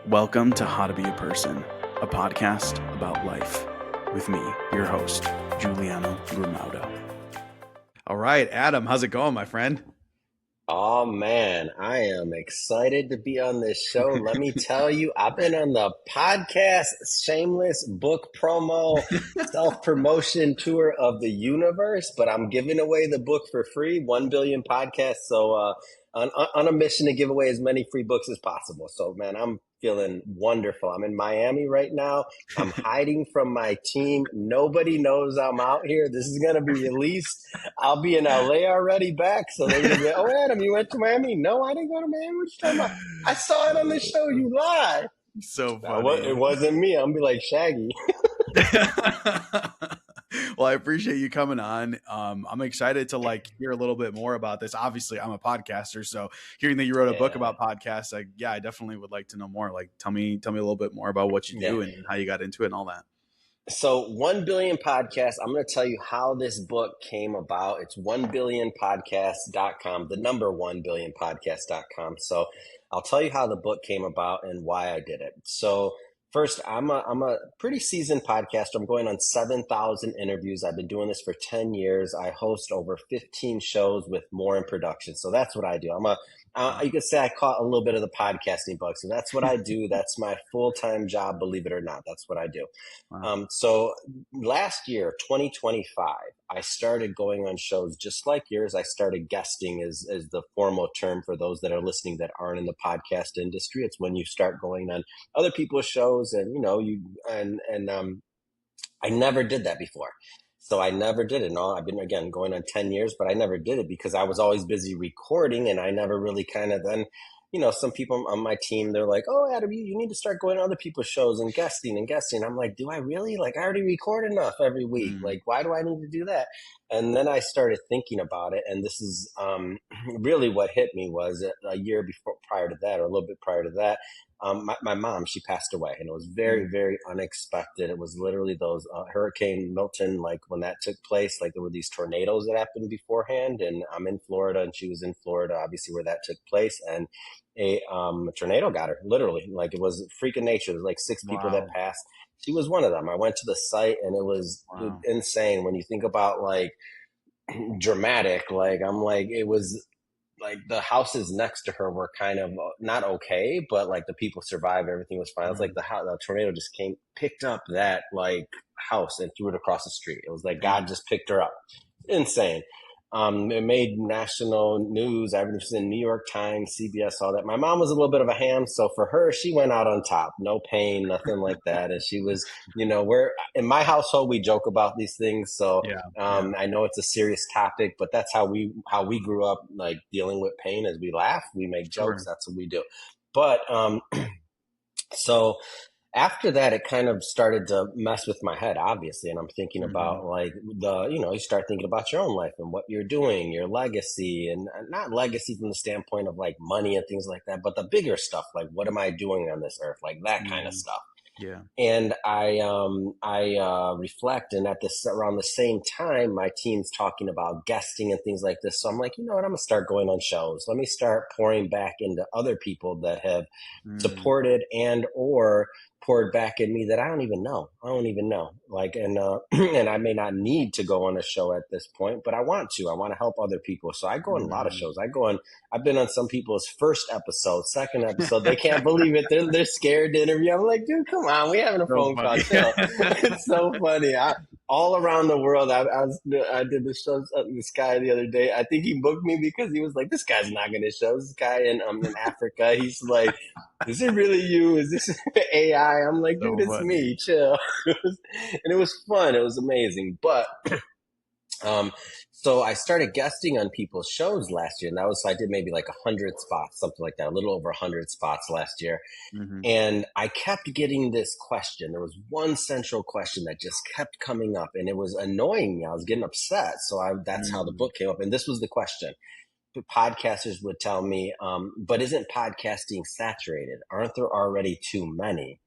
Welcome to How to Be a Person, a podcast about life with me, your host, Giuliano. All right, Adam, how's it going, my friend? Oh man, I am excited to be on this show. Let me tell you, I've been on the podcast shameless book promo self-promotion tour of the universe, but I'm giving away the book for free, 1 billion podcasts. So on a mission to give away as many free books as possible. So man, I'm feeling wonderful. I'm in Miami right now. I'm hiding from my team. Nobody knows I'm out here. This is going to be released. I'll be in LA already back. So they're going to be like, oh, Adam, you went to Miami? No, I didn't go to Miami. What you talking about? I saw it on the show. You lie. So It funny. wasn't me. I'm going to be like Shaggy. Well, I appreciate you coming on. I'm excited to hear a little bit more about this. Obviously, I'm a podcaster, so hearing that you wrote a book Yeah. about podcasts, I definitely would like to know more. Tell me a little bit more about what you Yeah. do and how you got into it and all that. So 1 billion podcasts, I'm going to tell you how this book came about. It's 1billionpodcast.com, the number 1billionpodcast.com. So I'll tell you how the book came about and why I did it. So first, I'm a pretty seasoned podcaster. I'm going on 7,000 interviews. I've been doing this for 10 years. I host over 15 shows with more in production. So that's what I do. You could say I caught a little bit of the podcasting bug. So that's what I do. That's my full-time job, believe it or not. That's what I do. Wow. So last year, 2025, I started going on shows just like yours. I started guesting as the formal term for those that are listening that aren't in the podcast industry. It's when you start going on other people's shows and, I never did that before. So I never did it. No, I've been, again, going on 10 years, but I never did it because I was always busy recording and I never really kind of then, some people on my team, they're like, oh, Adam, you need to start going to other people's shows and guesting and guesting. I'm like, do I really? Like, I already record enough every week. Mm. Like, why do I need to do that? And then I started thinking about it. And this is really what hit me was a year before, prior to that, or a little bit prior to that, my mom, she passed away and it was very, very unexpected. It was literally those Hurricane Milton, like when that took place, like there were these tornadoes that happened beforehand. And I'm in Florida and she was in Florida, obviously where that took place. And a tornado got her, literally. Like it was freaking nature. There's like 6 people that Wow. passed. She was one of them. I went to the site and it was Wow. insane. When you think about like dramatic, like I'm like, it was like the houses next to her were kind of not okay, but like the people survived. Everything was fine. It was like the tornado just picked up that like house and threw it across the street. It was like God just picked her up. Insane. It made national news. I was in New York Times, CBS, all that. My mom was a little bit of a ham, so for her, she went out on top. No pain, nothing like that. And she was, we're in my household, we joke about these things. So Yeah. I know it's a serious topic, but that's how we grew up, like dealing with pain. As we laugh, we make jokes. Sure. That's what we do. But so after that, it kind of started to mess with my head, obviously. And I'm thinking about like you start thinking about your own life and what you're doing, your legacy, and not legacy from the standpoint of like money and things like that, but the bigger stuff, like what am I doing on this earth, like that kind of stuff. Yeah. And I reflect, and at this around the same time, my team's talking about guesting and things like this. So I'm like, you know what? I'm gonna start going on shows. Let me start pouring back into other people that have supported and or poured back in me that I don't even know. Like, and and I may not need to go on a show at this point, but I want to. I want to help other people. So I go on a lot of shows. I've been on some people's first episode, second episode. They can't believe it. They're scared to interview. I'm like, dude, come on. We're having a So phone call. funny. Chill. It's so funny. All around the world. I did the show. This guy the other day. I think he booked me because he was like, this guy's not going to show. This guy in Africa. He's like, is it really you? Is this AI? I'm like, So dude, it's funny. me. Chill. And it was fun. It was amazing. But so I started guesting on people's shows last year, and I did maybe like 100 spots, something like that, a little over 100 spots last year. And I kept getting this question. There was one central question that just kept coming up, and it was annoying me. I was getting upset. So that's how the book came up. And this was the question. Podcasters would tell me, but isn't podcasting saturated? Aren't there already too many?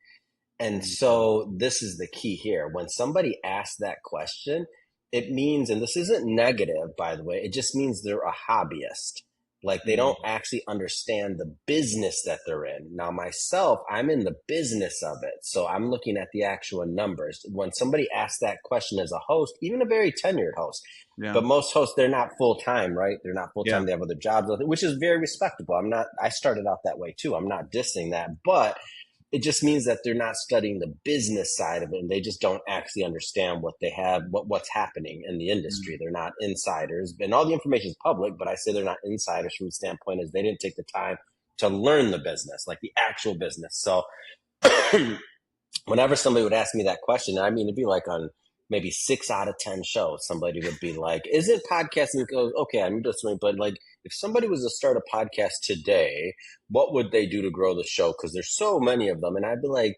And so this is the key here. When somebody asks that question, it means, and this isn't negative, by the way, it just means they're a hobbyist. Like they don't actually understand the business that they're in. Now, myself, I'm in the business of it. So I'm looking at the actual numbers. When somebody asks that question as a host, even a very tenured host, Yeah. but most hosts, they're not full time, right? They're not full time. Yeah. They have other jobs, which is very respectable. I started out that way too. I'm not dissing that, but it just means that they're not studying the business side of it, and they just don't actually understand what they have, what's happening in the industry. They're not insiders, and all the information is public, but I say they're not insiders from the standpoint is they didn't take the time to learn the business, like the actual business. So whenever somebody would ask me that question, I mean, it'd be like on maybe 6 out of 10 shows, somebody would be like, is it podcasting? Okay, I'm just doing, but like, if somebody was to start a podcast today, what would they do to grow the show? Because there's so many of them. And I'd be like,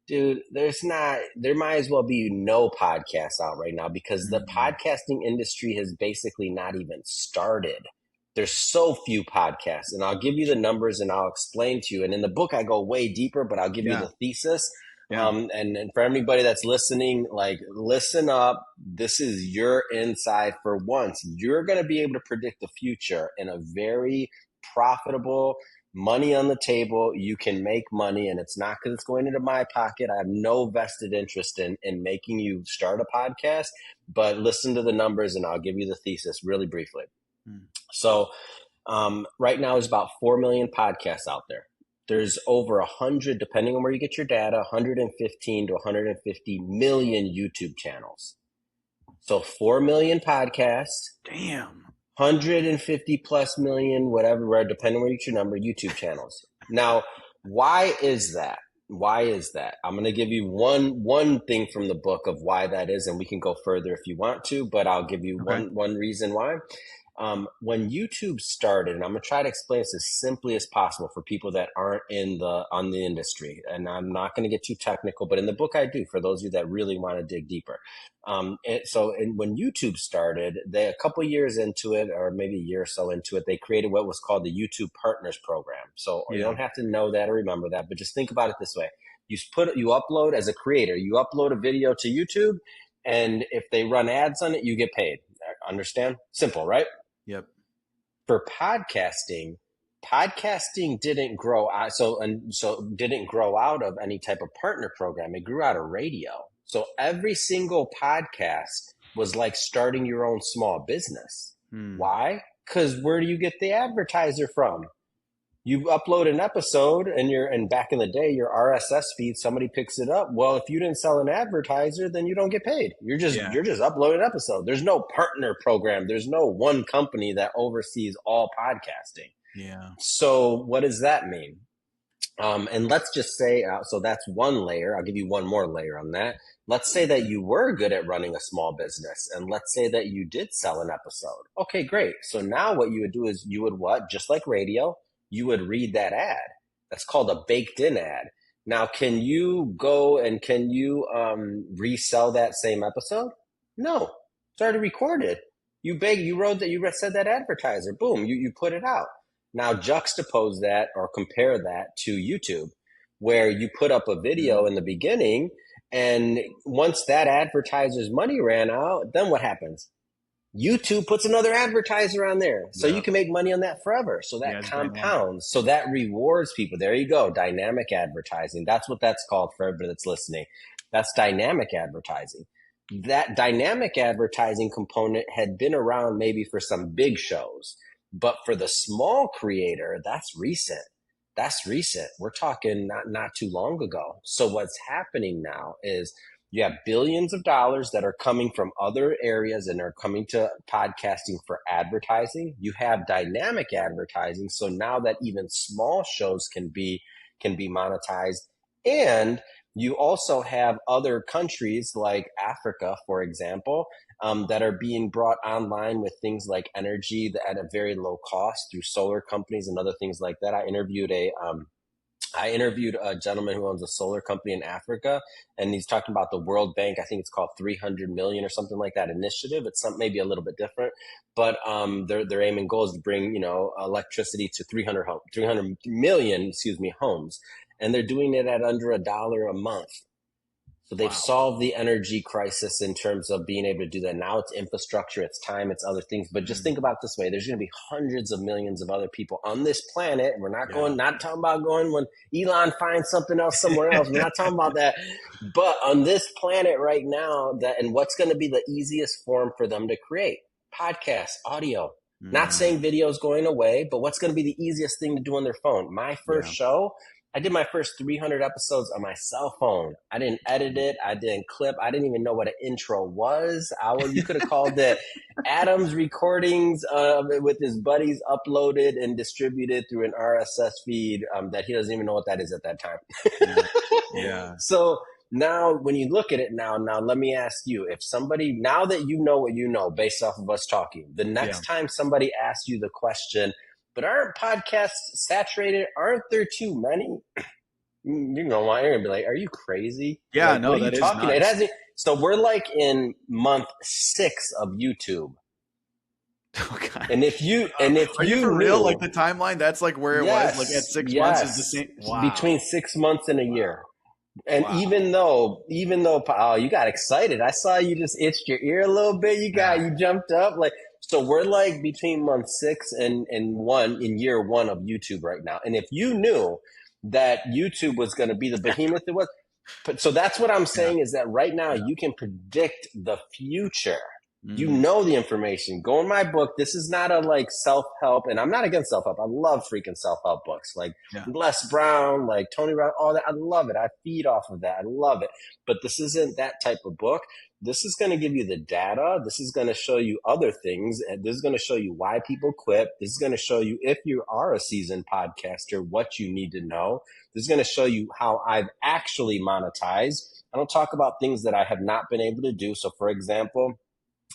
dude, there might as well be no podcasts out right now because the podcasting industry has basically not even started. There's so few podcasts, and I'll give you the numbers and I'll explain to you. And in the book, I go way deeper, but I'll give you the thesis. Yeah. And for anybody that's listening, like, listen up. This is your insight for once. You're going to be able to predict the future in a very profitable, money on the table. You can make money, and it's not because it's going into my pocket. I have no vested interest in making you start a podcast, but listen to the numbers and I'll give you the thesis really briefly. So right now there's about 4 million podcasts out there. There's over 100, depending on where you get your data, 115 to 150 million YouTube channels. So 4 million podcasts. Damn. 150 plus million, whatever, depending on where you get your number, YouTube channels. Now, why is that? Why is that? I'm going to give you one thing from the book of why that is, and we can go further if you want to, but I'll give you one reason why. When YouTube started, and I'm going to try to explain this as simply as possible for people that aren't on the industry, and I'm not going to get too technical, but in the book I do for those of you that really want to dig deeper. When YouTube started, a couple years into it, or maybe a year or so into it, they created what was called the YouTube Partners Program. So you don't have to know that or remember that, but just think about it this way: you upload as a creator, you upload a video to YouTube, and if they run ads on it, you get paid. Understand? Simple, right? Yep. For podcasting didn't grow out. So didn't grow out of any type of partner program. It grew out of radio. So every single podcast was like starting your own small business. Why? Because where do you get the advertiser from? You upload an episode and back in the day, your RSS feed, somebody picks it up. Well, if you didn't sell an advertiser, then you don't get paid. You're just uploading an episode. There's no partner program. There's no one company that oversees all podcasting. Yeah. So what does that mean? And let's just say, so that's one layer. I'll give you one more layer on that. Let's say that you were good at running a small business, and let's say that you did sell an episode. Okay, great. So now what you would do is you would just like radio, you would read that ad. That's called a baked in ad. Now, can you go and resell that same episode? No, it's already recorded. You said that advertiser, boom, you put it out. Now juxtapose that or compare that to YouTube, where you put up a video in the beginning, and once that advertiser's money ran out, then what happens? YouTube puts another advertiser on there. So you can make money on that forever. So that compounds. So that rewards people. There you go. Dynamic advertising. That's what that's called for everybody that's listening. That's dynamic advertising. That dynamic advertising component had been around maybe for some big shows, but for the small creator, that's recent. We're talking not too long ago. So what's happening now is you have billions of dollars that are coming from other areas and are coming to podcasting for advertising. You have dynamic advertising. So now that even small shows can be monetized. And you also have other countries like Africa, for example, that are being brought online with things like energy at a very low cost through solar companies and other things like that. I interviewed a gentleman who owns a solar company in Africa, and he's talking about the World Bank. I think it's called 300 million or something like that initiative. It's maybe a little bit different, but their aim and goal is to bring electricity to 300 million homes, and they're doing it at under $1 a month. So they've Wow. solved the energy crisis in terms of being able to do that. Now it's infrastructure, it's time, it's other things. But just think about it this way. There's going to be hundreds of millions of other people on this planet. We're not Yeah. not talking about going when Elon finds something else somewhere else. We're not talking about that. But on this planet right now, and what's going to be the easiest form for them to create? Podcasts, audio. Not saying video is going away, but what's going to be the easiest thing to do on their phone? My first show, I did my first 300 episodes on my cell phone. I didn't edit it. I didn't clip. I didn't even know what an intro was. You could have called it Adam's recordings with his buddies uploaded and distributed through an RSS feed that he doesn't even know what that is at that time. Yeah. So now when you look at it now let me ask you, if somebody, now that you know what you know based off of us talking, the next time somebody asks you the question, but aren't podcasts saturated? Aren't there too many? You know why? You're gonna be like, "Are you crazy?" Yeah, like, no, what are that you is talking? nuts. It hasn't. So we're like in month 6 of YouTube, Okay. and if you Are you for knew, real? Like the timeline, that's like where it was. Like at 6 months is the same. Wow. between 6 months and a year. And Wow. even though, oh, you got excited. I saw you just itched your ear a little bit. You jumped up. Like, so we're like between month 6 and year 1 of YouTube right now. And if you knew that YouTube was going to be the behemoth it was, so that's what I'm saying is that right now you can predict the future. You know the information. Go in my book. This is not a like self-help, and I'm not against self-help. I love freaking self-help books, like Les Brown, like Tony Brown, all that. I love it. I feed off of that. I love it. But this isn't that type of book. This is going to give you the data. This is going to show you other things. And this is going to show you why people quit. This is going to show you, if you are a seasoned podcaster, what you need to know. This is going to show you how I've actually monetized. I don't talk about things that I have not been able to do. So for example,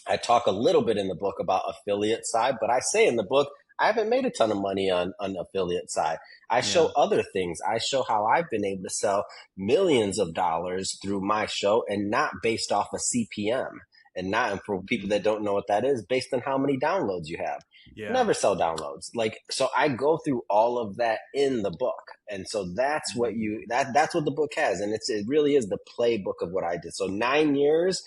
I talk a little bit in the book about affiliate side, but I say in the book, I haven't made a ton of money on affiliate side. I show other things. I show how I've been able to sell millions of dollars through my show, and not based off a CPM, and not, for people that don't know what that is, based on how many downloads you have. Never sell downloads. Like, so I go through all of that in the book. And so that's what that's what the book has. And it really is the playbook of what I did. So 9 years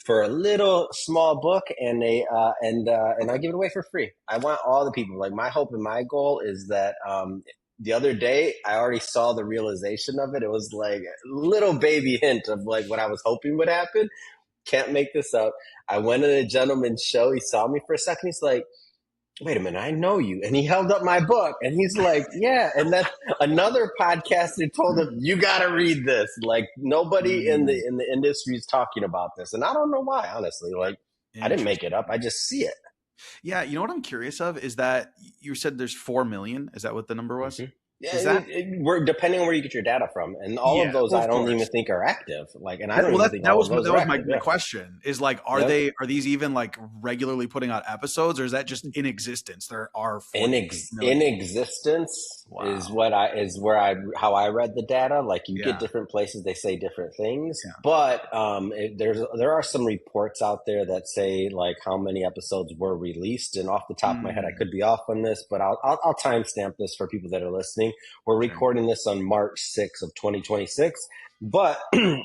for a little small book, and I give it away for free. I want all the people, like, my hope and my goal is that the other day I already saw the realization of it. It was like a little baby hint of like what I was hoping would happen. Can't make this up. I went to a gentleman's show. He saw me for a second. He's like, "Wait a minute, I know you." And he held up my book and he's like, "Yeah." And then another podcaster told him, "You got to read this." Like, nobody in the industry is talking about this. And I don't know why, honestly. Like, I didn't make it up. I just see it. Yeah. You know what I'm curious of is that you said there's 4 million. Is that what the number was? Yeah, we're depending on where you get your data from, and all of those I don't even think are active. Like, and I don't even think all of those are active. My question is, like, are these even like regularly putting out episodes, or is that just in existence? There are in existence is how I read the data. Like, you get different places, they say different things, but there are some reports out there that say like how many episodes were released. And off the top of my head, I could be off on this, but I'll timestamp this for people that are listening. We're recording this on March 6th of 2026, but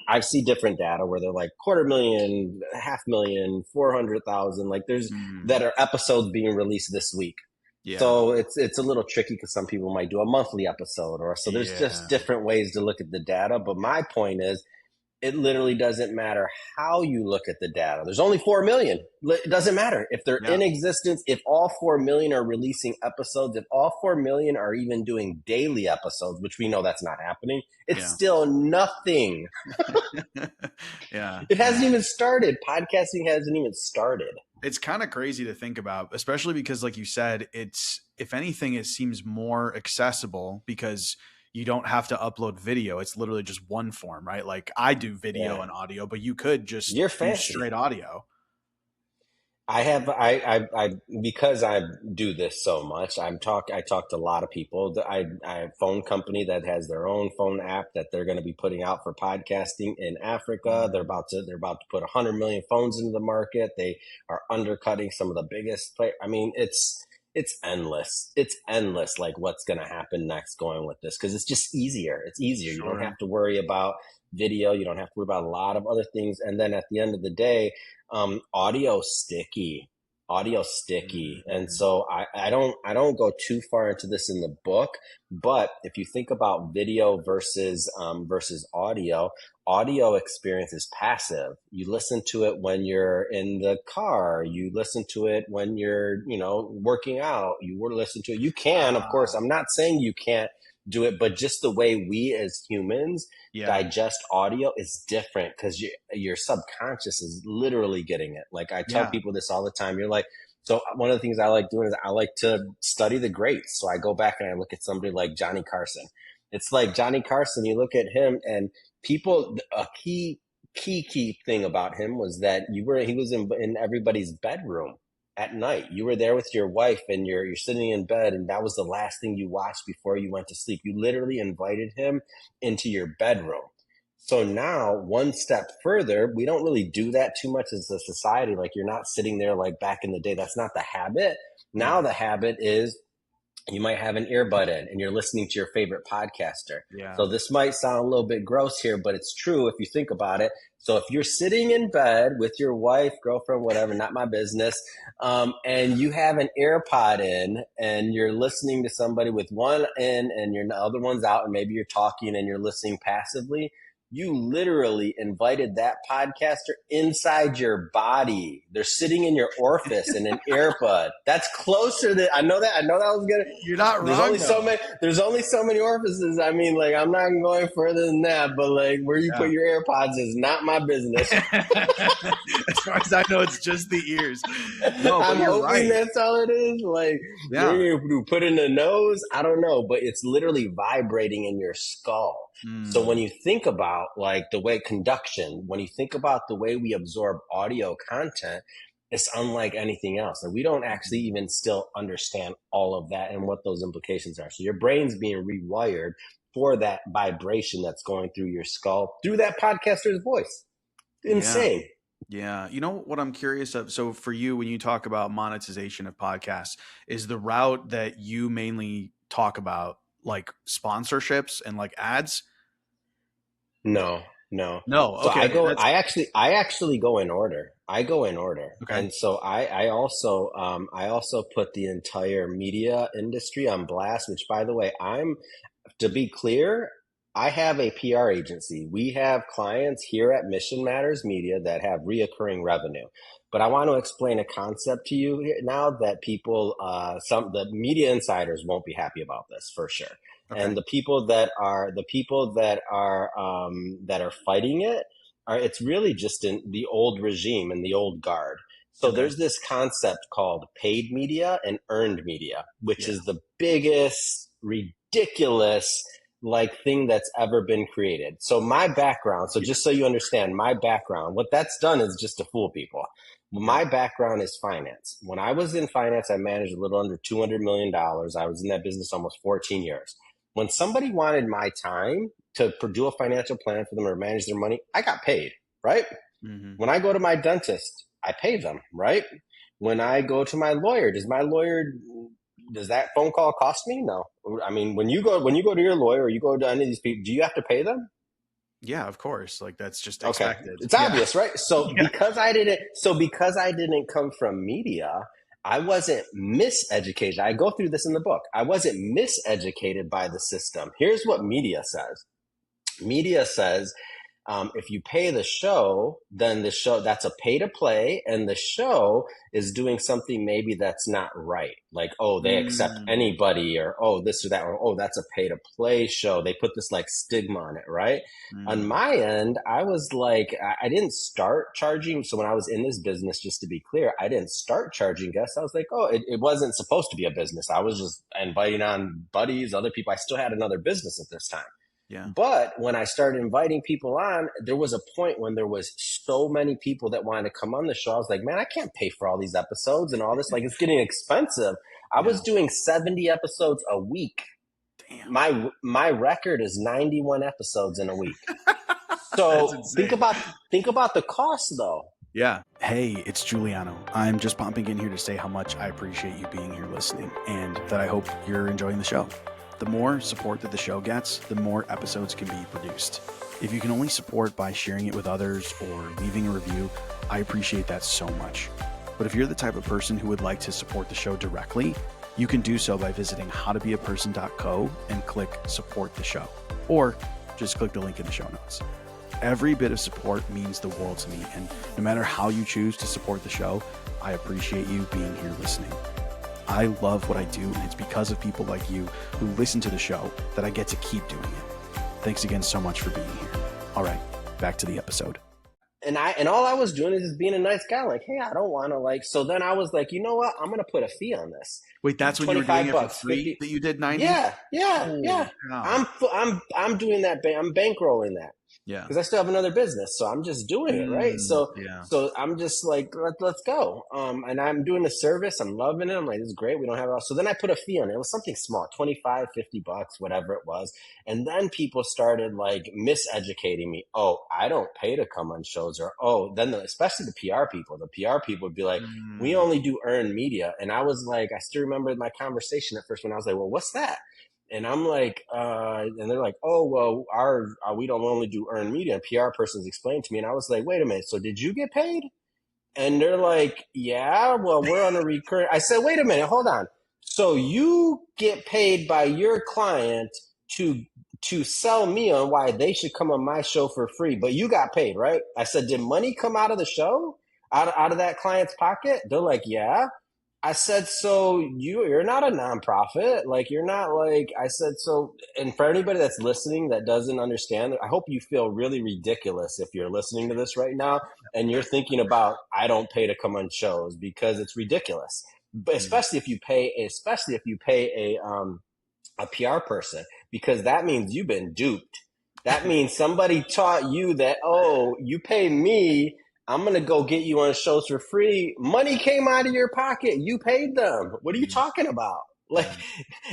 I see different data where they're like 250,000, 500,000, 400,000. Like, there's that are episodes being released this week. So it's a little tricky because some people might do a monthly episode, or so there's just different ways to look at the data. But my point is, it literally doesn't matter how you look at the data. There's only 4 million. It doesn't matter if they're in existence. If all 4 million are releasing episodes, if all 4 million are even doing daily episodes, which we know that's not happening, it's still nothing. It hasn't even started. Podcasting hasn't even started. It's kind of crazy to think about, especially because, like you said, if anything, it seems more accessible because you don't have to upload video. It's literally just one form, right? Like, I do video and audio, but you could just do straight audio. I because I do this so much, I talk to a lot of people. I have a phone company that has their own phone app that they're going to be putting out for podcasting in Africa. They're about to put 100 million phones into the market. They are undercutting some of the biggest players. I mean, It's endless. It's endless, like what's going to happen next going with this, because it's just easier. It's easier. You don't Sure. have to worry about video. You don't have to worry about a lot of other things. And then at the end of the day, audio sticky. Audio sticky. And Mhm. so I don't go too far into this in the book, but if you think about video versus audio experience is passive. You listen to it when you're in the car. You listen to it when you're, working out. You were listen to it. You can, of course. Ah, I'm not saying you can't do it, but just the way we as humans yeah. digest audio is different because your subconscious is literally getting it. Like I tell Yeah. people this all the time. You're like, so one of the things I like doing is I like to study the greats. So I go back and I look at somebody like Johnny Carson. It's like Johnny Carson, you look at him and people, a key thing about him was that he was in everybody's bedroom at night. You were there with your wife and you're sitting in bed, and that was the last thing you watched before you went to sleep. You literally invited him into your bedroom. So now, one step further, we don't really do that too much as a society. Like you're not sitting there like back in the day. That's not the habit. Now Yeah. the habit is you might have an earbud in and you're listening to your favorite podcaster. Yeah. So this might sound a little bit gross here, but it's true if you think about it. So if you're sitting in bed with your wife, girlfriend, whatever, not my business, and you have an AirPod in and you're listening to somebody with one in and your other one's out, and maybe you're talking and you're listening passively, you literally invited that podcaster inside your body. They're sitting in your orifice in an earbud. That's closer than I know that. I know that was good. You're not There's only wrong so though. many. There's only so many orifices. I mean, like I'm not going further than that. But like where you Yeah. put your AirPods is not my business. As far as I know, it's just the ears. No, but I'm you're hoping right. that's all it is. Like Yeah. maybe you put in the nose. I don't know, but it's literally vibrating in your skull. So when Mm. you think about like the way conduction, when you think about the way we absorb audio content, it's unlike anything else. And we don't actually even still understand all of that and what those implications are. So your brain's being rewired for that vibration that's going through your skull through that podcaster's voice. Yeah. Insane. Yeah. You know what I'm curious of? So for you, when you talk about monetization of podcasts, is the route that you mainly talk about like sponsorships and like ads? No, no. No. So I Okay. go, That's I actually go in order. I go in order. okay. And so I also put the entire media industry on blast, which by the way, to be clear, I have a PR agency. We have clients here at Mission Matters Media that have reoccurring revenue. But I want to explain a concept to you now that the media insiders won't be happy about this for sure. Okay. And the people that are fighting it it's really just in the old regime and the old guard. So Okay. there's this concept called paid media and earned media, which Yeah. is the biggest ridiculous like thing that's ever been created. So my background, so Yeah. just so you understand my background, what that's done is just to fool people. Yeah. My background is finance. When I was in finance, I managed a little under $200 million. I was in that business almost 14 years. When somebody wanted my time to do a financial plan for them or manage their money, I got paid, right? Hmm. When I go to my dentist, I pay them, right? When I go to my lawyer, does that phone call cost me? No. I mean, when you go to your lawyer or you go to any of these people, do you have to pay them? Yeah. Of course. Like that's just Okay. expected. It's Yeah. obvious, right? So Yeah. because I didn't come from media, I wasn't miseducated. I go through this in the book. I wasn't miseducated by the system. Here's what media says. Media says if you pay the show, then that's a pay to play, and the show is doing something maybe that's not right. Like, oh, they accept Mm. anybody, or oh, this or that, or oh, that's a pay to play show. They put this like stigma on it, right? On Mm. my end, I was like, I didn't start charging. So when I was in this business, just to be clear, I didn't start charging guests. I was like, oh, it wasn't supposed to be a business. I was just inviting on buddies, other people. I still had another business at this time. Yeah. But when I started inviting people on, there was a point when there was so many people that wanted to come on the show. I was like, man, I can't pay for all these episodes and all this. Like, it's getting expensive. I Yeah. was doing 70 episodes a week. Damn. My record is 91 episodes in a week. That's So insane. think about the cost though. Yeah. Hey, it's Giuliano. I'm just popping in here to say how much I appreciate you being here listening and that I hope you're enjoying the show. The more support that the show gets, the more episodes can be produced. If you can only support by sharing it with others or leaving a review, I appreciate that so much. But if you're the type of person who would like to support the show directly, you can do so by visiting howtobeaperson.co and click support the show, or just click the link in the show notes. Every bit of support means the world to me, and no matter how you choose to support the show, I appreciate you being here listening. I love what I do, and it's because of people like you who listen to the show that I get to keep doing it. Thanks again so much for being here. All right, back to the episode. And all I was doing is just being a nice guy. Like, hey, I don't want to so then I was like, you know what? I'm going to put a fee on this. Wait, that's when you were doing it for free 50. that you did 90? Yeah. Oh, wow. I'm doing that. I'm bankrolling that. Yeah. Because I still have another business, so I'm just doing it, right? So I'm just like, let's go. And I'm doing the service. I'm loving it. I'm like, this is great. We don't have it all. So then I put a fee on it. It was something small, 25, 50 bucks, whatever it was. And then people started like miseducating me. Oh, I don't pay to come on shows, or especially the PR people. The PR people would be like, we only do earned media. And I was like, I still remember my conversation at first when I was like, well, what's that? And I'm like, and they're like, oh, well, we don't only do earned media. And PR person's explained to me. And I was like, wait a minute. So did you get paid? And they're like, yeah, well, we're on a recurring. I said, wait a minute, hold on. So you get paid by your client to sell me on why they should come on my show for free, but you got paid, right? I said, did money come out of the show, out of that client's pocket? They're like, yeah. I said, so you're not a nonprofit. Like, you're not like, I said, so, and for anybody that's listening that doesn't understand, I hope you feel really ridiculous if you're listening to this right now and you're thinking about, I don't pay to come on shows, because it's ridiculous. But especially if you pay a PR person, because that means you've been duped. That means somebody taught you that, oh, you pay me, I'm going to go get you on shows for free. Money came out of your pocket. You paid them. What are you talking about? Like,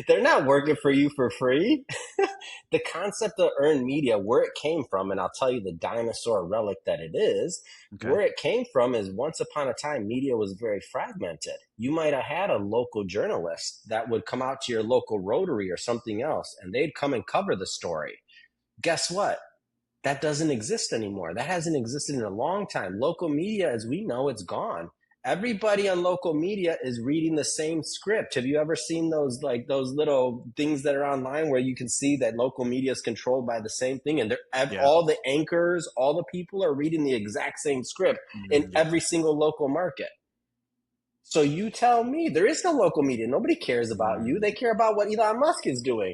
they're not working for you for free. The concept of earned media, where it came from, and I'll tell you the dinosaur relic that it is, where it came from is once upon a time, media was very fragmented. You might have had a local journalist that would come out to your local Rotary or something else, and they'd come and cover the story. Guess what? That doesn't exist anymore. That hasn't existed in a long time. Local media, as we know, it's gone. Everybody on local media is reading the same script. Have you ever seen those little things that are online where you can see that local media is controlled by the same thing, and all the anchors, all the people are reading the exact same script in every single local market? So you tell me, there is no local media. Nobody cares about you. They care about what Elon Musk is doing.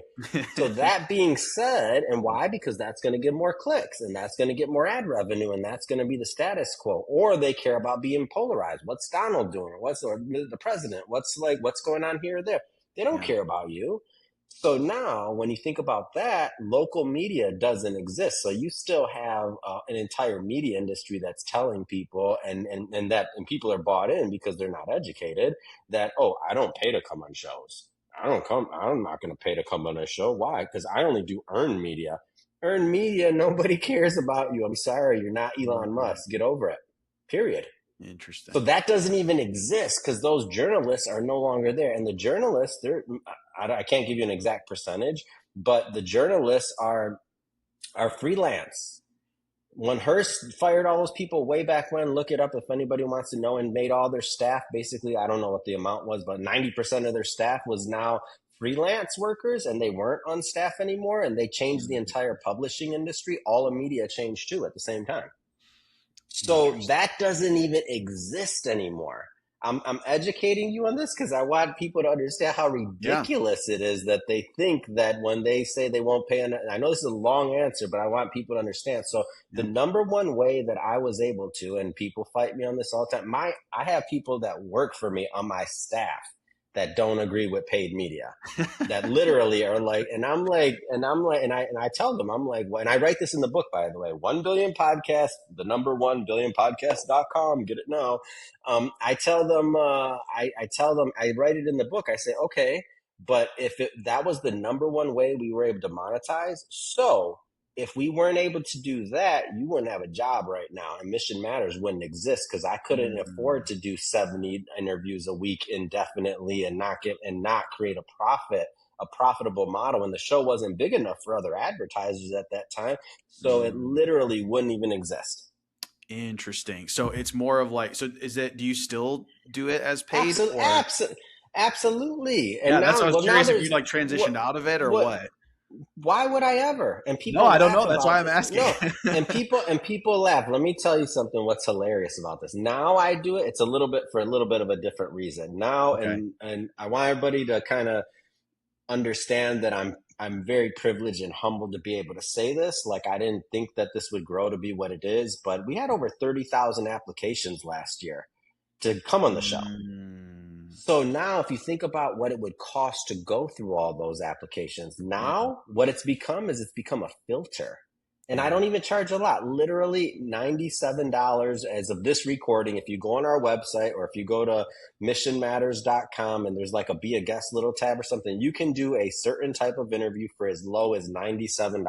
So that being said, and why? Because that's going to get more clicks, and that's going to get more ad revenue, and that's going to be the status quo. Or they care about being polarized. What's Donald doing? What's the president? What's going on here or there? They don't care about you. So now when you think about that, local media doesn't exist. So you still have an entire media industry that's telling people, and people are bought in because they're not educated, that, oh, I don't pay to come on shows. I'm not going to pay to come on a show. Why? Because I only do earned media. Earned media, nobody cares about you. I'm sorry, you're not Elon Musk. Get over it. Period. Interesting. So that doesn't even exist because those journalists are no longer there. And the journalists, I can't give you an exact percentage, but the journalists are freelance. When Hearst fired all those people way back when, look it up if anybody wants to know, and made all their staff, basically, I don't know what the amount was, but 90% of their staff was now freelance workers, and they weren't on staff anymore, and they changed the entire publishing industry. All of media changed too at the same time. So that doesn't even exist anymore. I'm educating you on this because I want people to understand how ridiculous it is that they think that when they say they won't pay. I know this is a long answer, but I want people to understand. So the number one way that I was able to, and people fight me on this all the time, I have people that work for me on my staff that don't agree with paid media, that literally are like, and I tell them, I'm like, well, and I write this in the book, by the way, 1 billion podcast, the number 1 billion podcast.com, get it now. I tell them, I write it in the book. I say, okay, but if that was the number one way we were able to monetize, so if we weren't able to do that, you wouldn't have a job right now, and Mission Matters wouldn't exist because I couldn't afford Mm, to do 70 interviews a week indefinitely and not create a profitable model. And the show wasn't big enough for other advertisers at that time, so it mm. literally wouldn't even exist. Interesting. So it's more of like, so is it, do you still do it as paid Absolutely, or? absolutely. And Yeah, that's now, what I was well, now curious if you there's like transitioned what out of it or what what. why would I ever? And No, people I don't laugh know. That's why about I'm this. asking. No, and people laugh. Let me tell you something. What's hilarious about this? Now I do it. It's a little bit for a little bit of a different reason. Now, Okay. and I want everybody to kind of understand that I'm very privileged and humbled to be able to say this. Like, I didn't think that this would grow to be what it is, but we had over 30,000 applications last year to come on the show. Mm, So now, if you think about what it would cost to go through all those applications, yeah. now what it's become a filter. And I Yeah. don't even charge a lot, literally $97 as of this recording. If you go on our website or if you go to missionmatters.com and there's like a be a guest little tab or something, you can do a certain type of interview for as low as $97.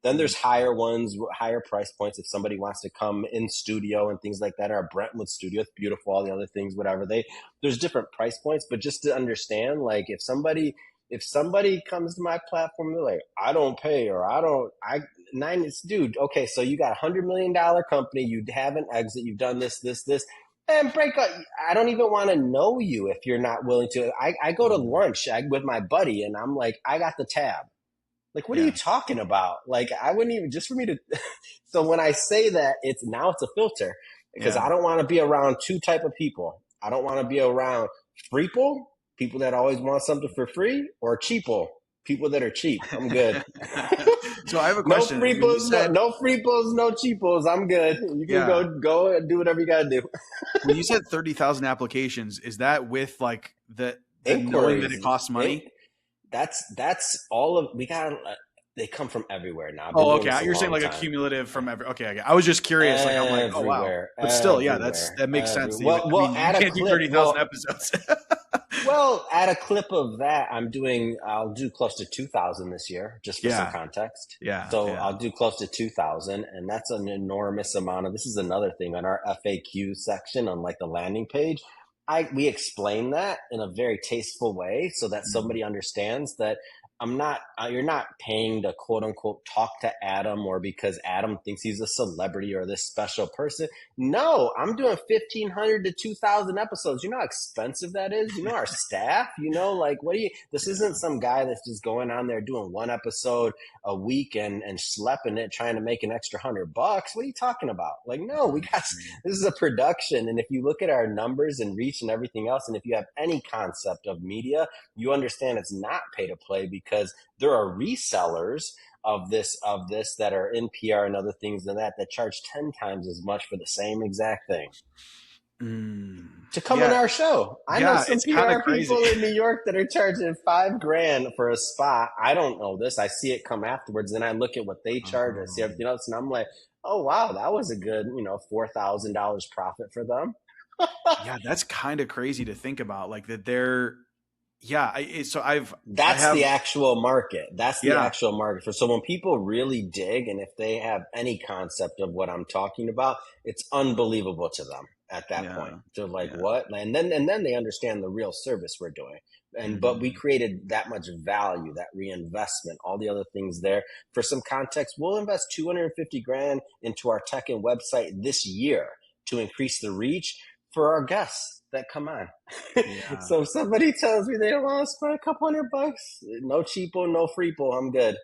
Then Mm, there's higher ones, higher price points if somebody wants to come in studio and things like that. Our Brentwood studio, it's beautiful, all the other things, whatever. There's different price points, but just to understand, like, if somebody comes to my platform, they're like, I don't pay, or I don't, I nine, it's dude. Okay, so you got $100 million company, you have an exit, you've done this, and break up. I don't even want to know you if you're not willing to. I go to mm, lunch with my buddy, and I'm like, I got the tab. Like, what are you yeah. talking about? Like, I wouldn't even just for me to. So when I say that, it's a filter because Yeah. I don't want to be around two type of people. I don't want to be around people that always want something for free, or people that are cheap. I'm good. So I have a No question. When you freepos, said, no freepos, no cheapos. I'm good. You can yeah, go and do whatever you got to do. when you said 30,000 applications, is that with like the knowing that Inquiries. it costs In, money? that's all of we got. They come from everywhere now. I've been Oh, doing this okay. a You're saying long like a time. cumulative from every. Okay, okay. I was just curious. Like I'm like, oh wow. Everywhere, But still, yeah, that makes sense. Even Well, I mean, you at a can't do clip. 30,000 episodes. At a clip of that, I'll do close to 2,000 this year, just for some Yeah, context. yeah, So yeah. I'll do close to 2,000, and that's an enormous amount of. This is another thing on our FAQ section on like the landing page. We explain that in a very tasteful way so that Mm, somebody understands that I'm not. You're not paying to quote unquote talk to Adam, or because Adam thinks he's a celebrity or this special person. No, I'm doing 1,500 to 2,000 episodes. You know how expensive that is? You know our staff? Like, what do you, this isn't yeah. some guy that's just going on there doing one episode a week and schlepping it, trying to make an extra $100. What are you talking about? Like, no, Mm, this is a production. And if you look at our numbers and reach and everything else, and if you have any concept of media, you understand it's not pay to play because there are resellers of this that are in PR and other things than that charge 10 times as much for the same exact thing mm. to come on Yeah, our show. I know yeah. some It's kind of PR crazy. people in New York that are charging $5,000 for a spot. I don't know this. I see it come afterwards. Then I look at what they charge. I see Um, everything else, and I'm like, oh wow, that was a good, $4,000 profit for them. yeah, that's kind of crazy to think about. Like that they're, yeah. I That's have, the actual market. That's the yeah, actual market for. So when people really dig, and if they have any concept of what I'm talking about, it's unbelievable to them at that point. yeah, They're like, yeah. "What?" And then they understand the real service we're doing. But we Hmm. created that much value, that reinvestment, all the other things there. For some context, we'll invest 250 grand into our tech and website this year to increase the reach for our guests that come on. Yeah, So if somebody tells me they don't want to spend a couple $100, no cheapo, no freepo, I'm good.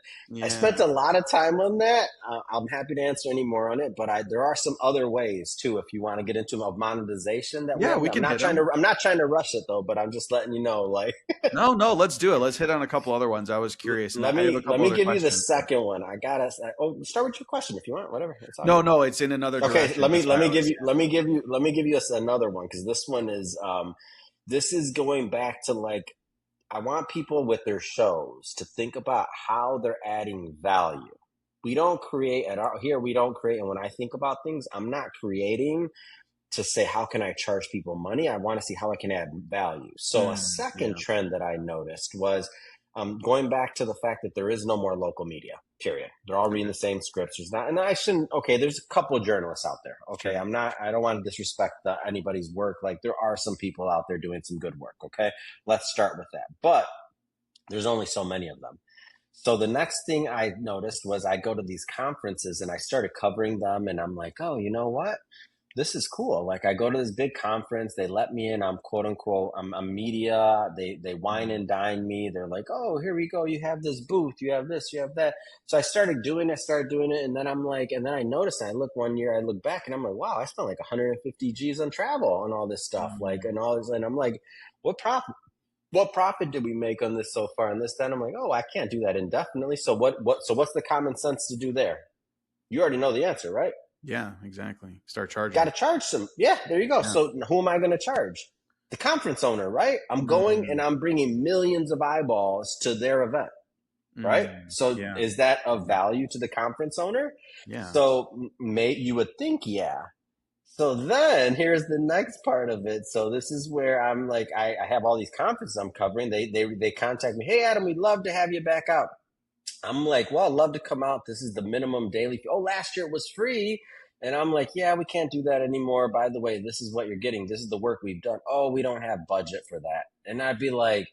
I spent yeah. a lot of time on that. I'm happy to answer any more on it, but there are some other ways too if you want to get into monetization that we Yeah, have. we can hit them. I'm not trying to rush it though, but I'm just letting you know. Like, No, no, let's do it. Let's hit on a couple other ones. I was curious, and let I have a me let couple me other give you the questions. But second one. I gotta. Oh, start with your question if you want. Whatever, it's all no, good. no, it's in another Okay, direction. That's why I was. let me give you another one because this one is this is going back to like I want people with their shows to think about how they're adding value. We don't create here. We don't create. And when I think about things, I'm not creating to say, how can I charge people money? I want to see how I can add value. So a second Yeah. trend that I noticed was going back to the fact that there is no more local media, period. They're all reading the same scripts. There's not, and I shouldn't, okay, there's a couple of journalists out there. Okay. Sure. I don't want to disrespect anybody's work. Like there are some people out there doing some good work. Okay. Let's start with that. But there's only so many of them. So the next thing I noticed was I go to these conferences and I started covering them, and I'm like, oh, you know what? This is cool. Like I go to this big conference, they let me in. I'm quote unquote, I'm media. They wine and dine me. They're like, oh, here we go. You have this booth. You have this. You have that. So I started doing it, and then I'm like, and then I noticed. I look one year, I look back, and I'm like, wow, I spent like 150 G's on travel and all this stuff, like and all this, and I'm like, what profit? What profit did we make on this so far? And this, then I'm like, oh, I can't do that indefinitely. So so what's the common sense to do there? You already know the answer, right? Yeah, exactly. Start charging. Got to charge some. Yeah, there you go. Yeah. So who am I going to charge? The conference owner, right? I'm going and I'm bringing millions of eyeballs to their event, right? So Yeah. is that of value to the conference owner? Yeah. So you would think, yeah. So then here's the next part of it. So this is where I'm like, I have all these conferences I'm covering. They contact me. Hey, Adam, we'd love to have you back out. I'm like, well, I'd love to come out. This is the minimum daily fee. Oh, last year it was free. And I'm like, yeah, we can't do that anymore. By the way, this is what you're getting. This is the work we've done. Oh, we don't have budget for that. And I'd be like,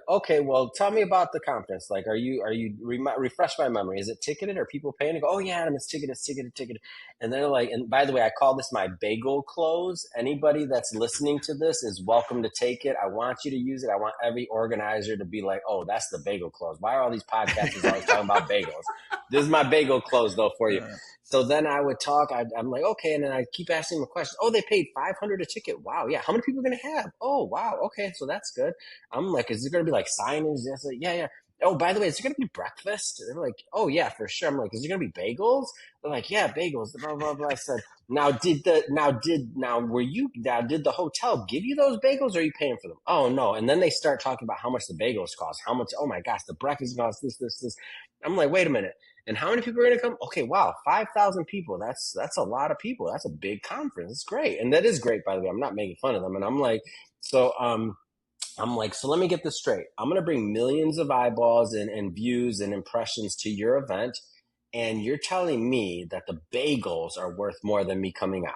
okay, well, tell me about the conference. Like, refresh my memory. Is it ticketed? Are people paying to go? Oh yeah, Adam, it's ticketed. And they're like, and by the way, I call this my bagel close. Anybody that's listening to this is welcome to take it. I want you to use it. I want every organizer to be like, oh, that's the bagel close. Why are all these podcasters always talking about bagels? This is my bagel close though for you. So then I would talk. I'm like, okay, and then I keep asking them questions. Oh, they paid $500 a ticket. Wow, yeah. How many people are gonna have? Oh, wow. Okay, so that's good. I'm like, is it gonna be like signage? Yes, yeah. Oh, by the way, is there gonna be breakfast? They're like, oh yeah, for sure. I'm like, is there gonna be bagels? They're like, yeah, bagels. Blah blah blah. I said, did the hotel give you those bagels, or are you paying for them? Oh no. And then they start talking about how much the bagels cost. How much? Oh my gosh, the breakfast costs this. I'm like, wait a minute. And how many people are going to come? Okay, wow, 5,000 people. That's a lot of people. That's a big conference. It's great, and that is great, by the way. I'm not making fun of them. And I'm like, so let me get this straight. I'm going to bring millions of eyeballs and views and impressions to your event, and you're telling me that the bagels are worth more than me coming out?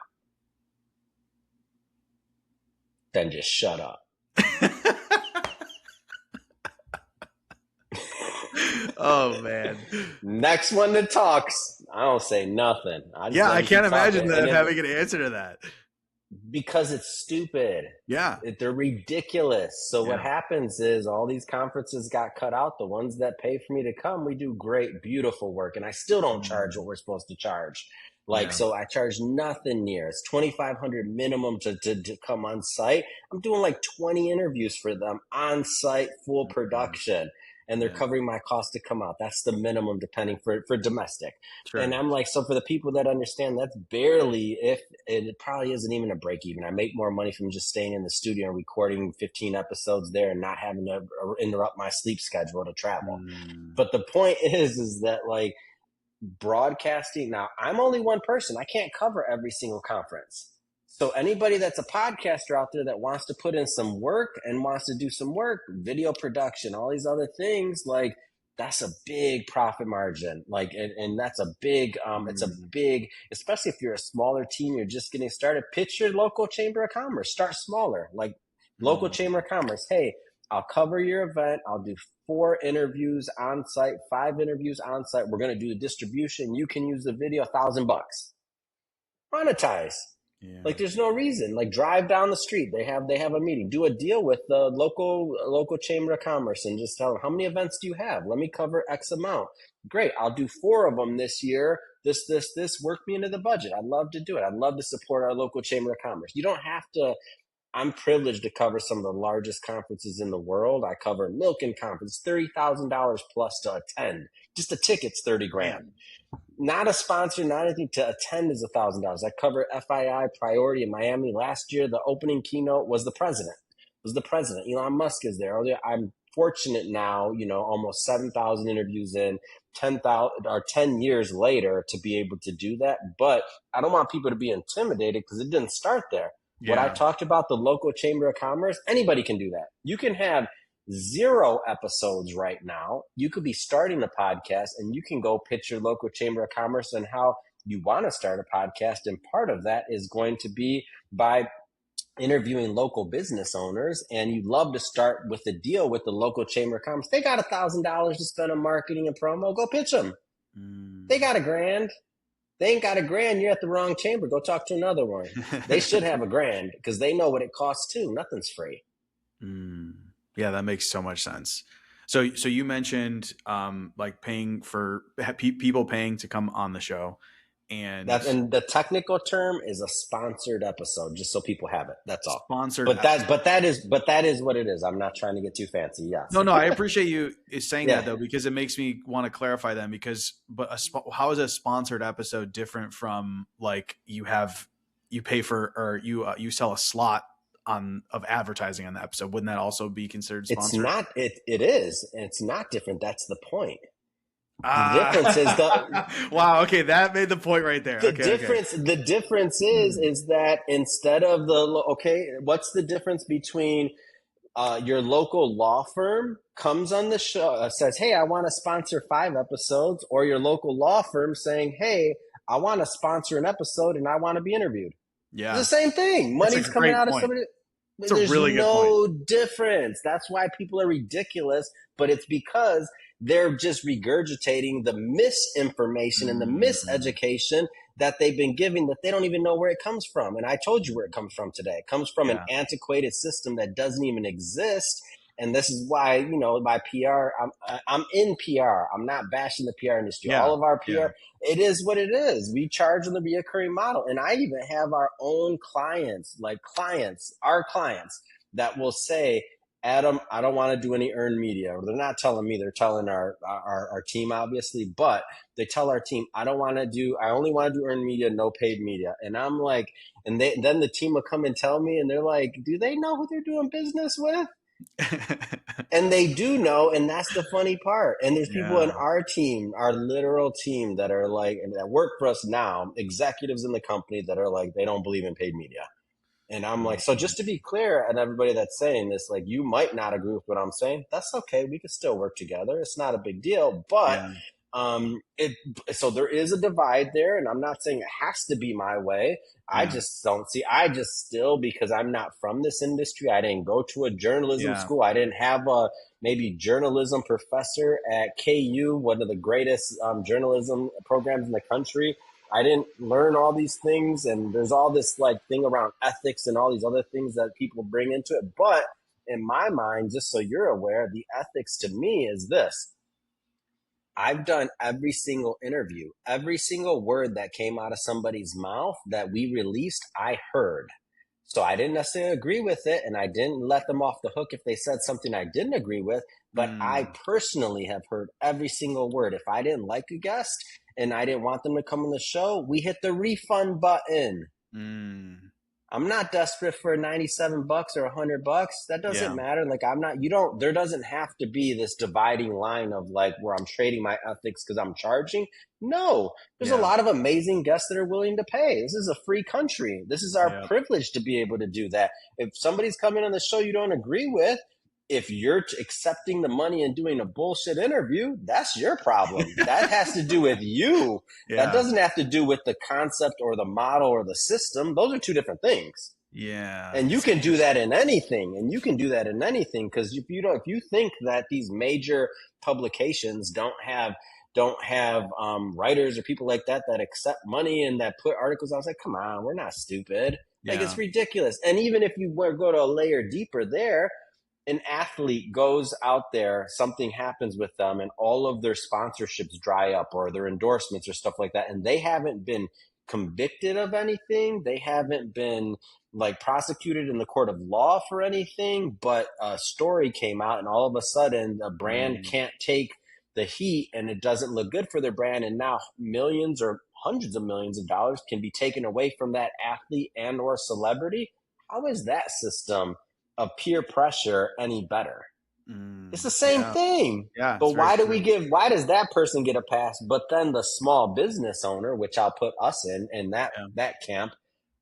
Then just shut up. Oh man. Next one that talks, I don't say nothing. I can't imagine them having an answer to that. Because it's stupid. Yeah. They're ridiculous. So what happens is all these conferences got cut out. The ones that pay for me to come, we do great, beautiful work. And I still don't charge what we're supposed to charge. So I charge nothing near. It's $2,500 minimum to come on site. I'm doing like 20 interviews for them on site, full production. And they're covering my cost to come out. That's the minimum, depending for domestic. Sure. And I'm like, so for the people that understand, that's barely, if it probably isn't even a break even. I make more money from just staying in the studio and recording 15 episodes there and not having to interrupt my sleep schedule to travel. But the point is that like broadcasting, now I'm only one person. I can't cover every single conference. So anybody that's a podcaster out there that wants to put in some work and wants to do some work, video production, all these other things, like that's a big profit margin. Like, and that's a big, it's a big, especially if you're a smaller team, you're just getting started, pitch your local chamber of commerce, start smaller, like local chamber of commerce. Hey, I'll cover your event. I'll do 4 interviews on site, 5 interviews on site. We're going to do the distribution. You can use the video, $1,000. Monetize. Yeah. Like there's no reason. Like drive down the street. They have a meeting. Do a deal with the local chamber of commerce and just tell them, how many events do you have? Let me cover X amount. Great. I'll do 4 of them this year. This work me into the budget. I'd love to do it. I'd love to support our local chamber of commerce. You don't have to. I'm privileged to cover some of the largest conferences in the world. I cover Milken Conference, $30,000 plus to attend. Just the ticket's $30,000. Not a sponsor, not anything. To attend is $1,000. I cover FII Priority in Miami last year. The opening keynote was the president. Elon Musk is there. I'm fortunate now, almost 7,000 interviews in, 10 years later to be able to do that. But I don't want people to be intimidated because it didn't start there. Yeah. What I talked about, the local chamber of commerce, anybody can do that. You can have 0 episodes right now, you could be starting a podcast and you can go pitch your local chamber of commerce and how you want to start a podcast. And part of that is going to be by interviewing local business owners, and you love to start with a deal with the local chamber of commerce. They got $1,000 to spend on marketing and promo. Go pitch them. They got $1,000. They ain't got $1,000. You're at the wrong chamber. Go talk to another one. They should have $1,000 because they know what it costs too. Nothing's free. Yeah, that makes so much sense. So you mentioned like paying for people paying to come on the show. And the technical term is a sponsored episode, just so people have it. That's all. Sponsored, but that is what it is. I'm not trying to get too fancy. Yes. No, I appreciate you saying that though, because it makes me want to clarify them. How is a sponsored episode different from like you pay for or you sell a slot of advertising on the episode? Wouldn't that also be considered sponsored? It's not. It is, and it's not different. That's the point. The difference is wow. Okay, that made the point right there. The difference is that instead of what's the difference between your local law firm comes on the show, says, "Hey, I want to sponsor 5 episodes," or your local law firm saying, "Hey, I want to sponsor an episode and I want to be interviewed." Yeah, it's the same thing. Money's coming out of somebody. There's really no difference. That's why people are ridiculous, but it's because they're just regurgitating the misinformation and the miseducation that they've been giving that they don't even know where it comes from. And I told you where it comes from today. It comes from an antiquated system that doesn't even exist. And this is why, my PR, I'm in PR. I'm not bashing the PR industry. Yeah, all of our PR, it is what it is. We charge on the reoccurring model. And I even have our own clients, our clients that will say, "Adam, I don't want to do any earned media." Or they're not telling me, they're telling our team, obviously, but they tell our team, I only want to do earned media, no paid media. And I'm like, and then the team will come and tell me, and they're like, do they know who they're doing business with? And they do know, and that's the funny part. And there's people in our team, our literal team, that are like, that work for us now, executives in the company that are like, they don't believe in paid media. And I'm like, so just to be clear, and everybody that's saying this, like, you might not agree with what I'm saying. That's okay. We can still work together. It's not a big deal. But so there is a divide there, and I'm not saying it has to be my way. I just don't see. Because I'm not from this industry. I didn't go to a journalism school. I didn't have a maybe journalism professor at KU, one of the greatest journalism programs in the country. I didn't learn all these things, and there's all this like thing around ethics and all these other things that people bring into it. But in my mind, just so you're aware, the ethics to me is this. I've done every single interview, every single word that came out of somebody's mouth that we released, I heard. So I didn't necessarily agree with it, and I didn't let them off the hook if they said something I didn't agree with, but I personally have heard every single word. If I didn't like a guest and I didn't want them to come on the show, we hit the refund button. I'm not desperate for $97 or $100. That doesn't matter. Like, there doesn't have to be this dividing line of like where I'm trading my ethics because I'm charging. No, there's a lot of amazing guests that are willing to pay. This is a free country. This is our privilege to be able to do that. If somebody's coming on the show you don't agree with, if you're accepting the money and doing a bullshit interview, that's your problem. That has to do with you. That doesn't have to do with the concept or the model or the system. Those are two different things. Yeah. And you can do that in anything. Because if you think that these major publications don't have writers or people like that accept money and that put articles, I was like, come on, we're not stupid. Like, it's ridiculous. And even if you go to a layer deeper there, an athlete goes out there, something happens with them, and all of their sponsorships dry up or their endorsements or stuff like that, and they haven't been convicted of anything. They haven't been like prosecuted in the court of law for anything, but a story came out, and all of a sudden the brand can't take the heat, and it doesn't look good for their brand, and now millions or hundreds of millions of dollars can be taken away from that athlete and or celebrity. How is that system of peer pressure any better? It's the same thing. But why does that person get a pass, but then the small business owner, which I'll put us in that camp,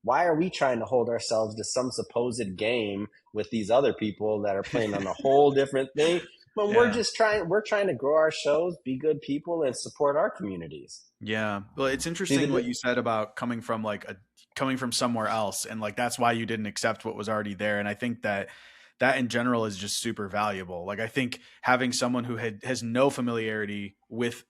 Why are we trying to hold ourselves to some supposed game with these other people that are playing on a whole different thing? When Yeah. we're trying to grow our shows, be good people, and support our communities. Yeah. Well, it's See interesting what the you said about coming from somewhere else, and like that's why you didn't accept what was already there. And I think that that in general is just super valuable. Like I think having someone who has no familiarity with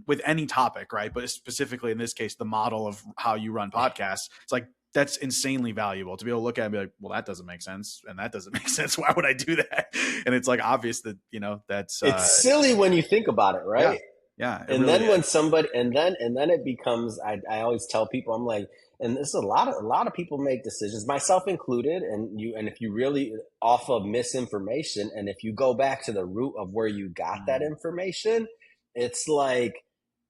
with any topic, right? But specifically in this case, the model of how you run podcasts, it's like that's insanely valuable to be able to look at it and be like, well, that doesn't make sense. And that doesn't make sense. Why would I do that? And it's like obvious that, that's It's silly when you think about it, yeah. right? Yeah, it And really then is. when somebody and then it becomes I always tell people I'm like, and this is a lot of people make decisions, myself included, and if you really off of misinformation, and if you go back to the root of where you got that Mhm. information, it's like,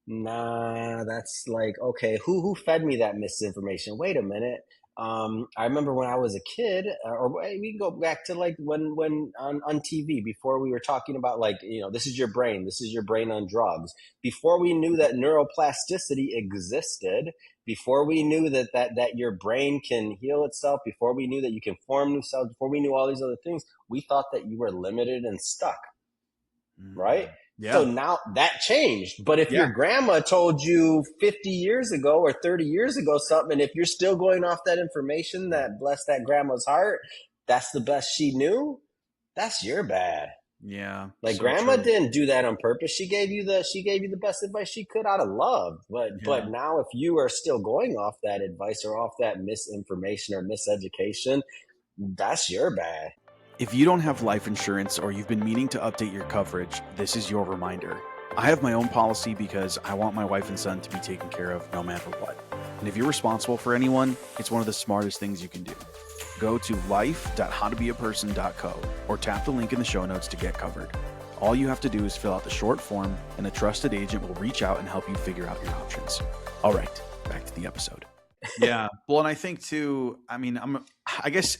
nah, that's like, okay, who fed me that misinformation? Wait a minute. I remember when I was a kid, or we can go back to like when on TV, before we were talking about like, this is your brain on drugs. Before we knew that neuroplasticity existed, before we knew that your brain can heal itself, before we knew that you can form new cells, before we knew all these other things, we thought that you were limited and stuck, right? Mhm. So Yeah. now that changed. But if Yeah. your grandma told you 50 years ago or 30 years ago something, and if you're still going off that information, that bless that grandma's heart, that's the best she knew, that's your bad. Yeah. Like So grandma true. didn't do that on purpose. She gave you the best advice she could out of love. But Yeah. now if you are still going off that advice or off that misinformation or miseducation, that's your bad. If you don't have life insurance or you've been meaning to update your coverage, this is your reminder. I have my own policy because I want my wife and son to be taken care of no matter what. And if you're responsible for anyone, it's one of the smartest things you can do. Go to life.howtobeaperson.co or tap the link in the show notes to get covered. All you have to do is fill out the short form, and a trusted agent will reach out and help you figure out your options. All right, back to the episode. Yeah. Well, and I think too, I guess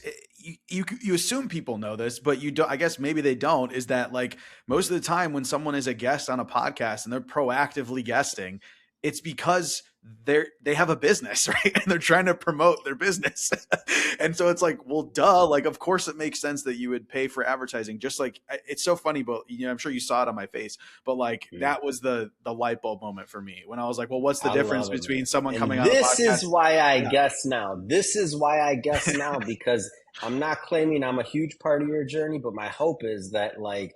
you assume people know this, but you don't, I guess maybe they don't, is that like most of the time when someone is a guest on a podcast and they're proactively guesting, it's because they have a business, right? And they're trying to promote their business. And so it's like, well, duh, like of course it makes sense that you would pay for advertising. Just like it's so funny, but I'm sure you saw it on my face, but like Mm. that was the light bulb moment for me when I was like, well, what's the I difference love it, man. between someone coming And on a this podcast? is why I Yeah. guess now. This is why I guess now, because I'm not claiming I'm a huge part of your journey, but my hope is that like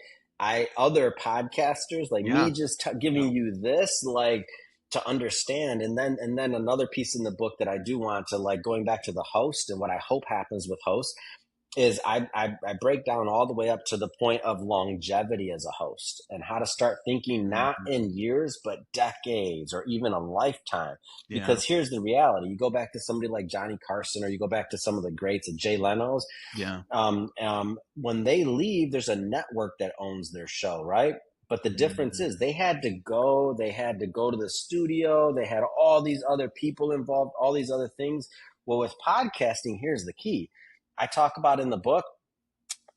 other podcasters like Yeah. me just Yeah. giving you this like to understand, and then another piece in the book that I do want to like, going back to the host and what I hope happens with hosts, is I break down all the way up to the point of longevity as a host, and how to start thinking not Mhm. in years but decades or even a lifetime. Yeah. Because here's the reality: you go back to somebody like Johnny Carson, or you go back to some of the greats at Jay Leno's. Yeah. When they leave, there's a network that owns their show, right? But the difference Mhm. is they had to go to the studio, they had all these other people involved, all these other things. Well, with podcasting, here's the key. I talk about in the book,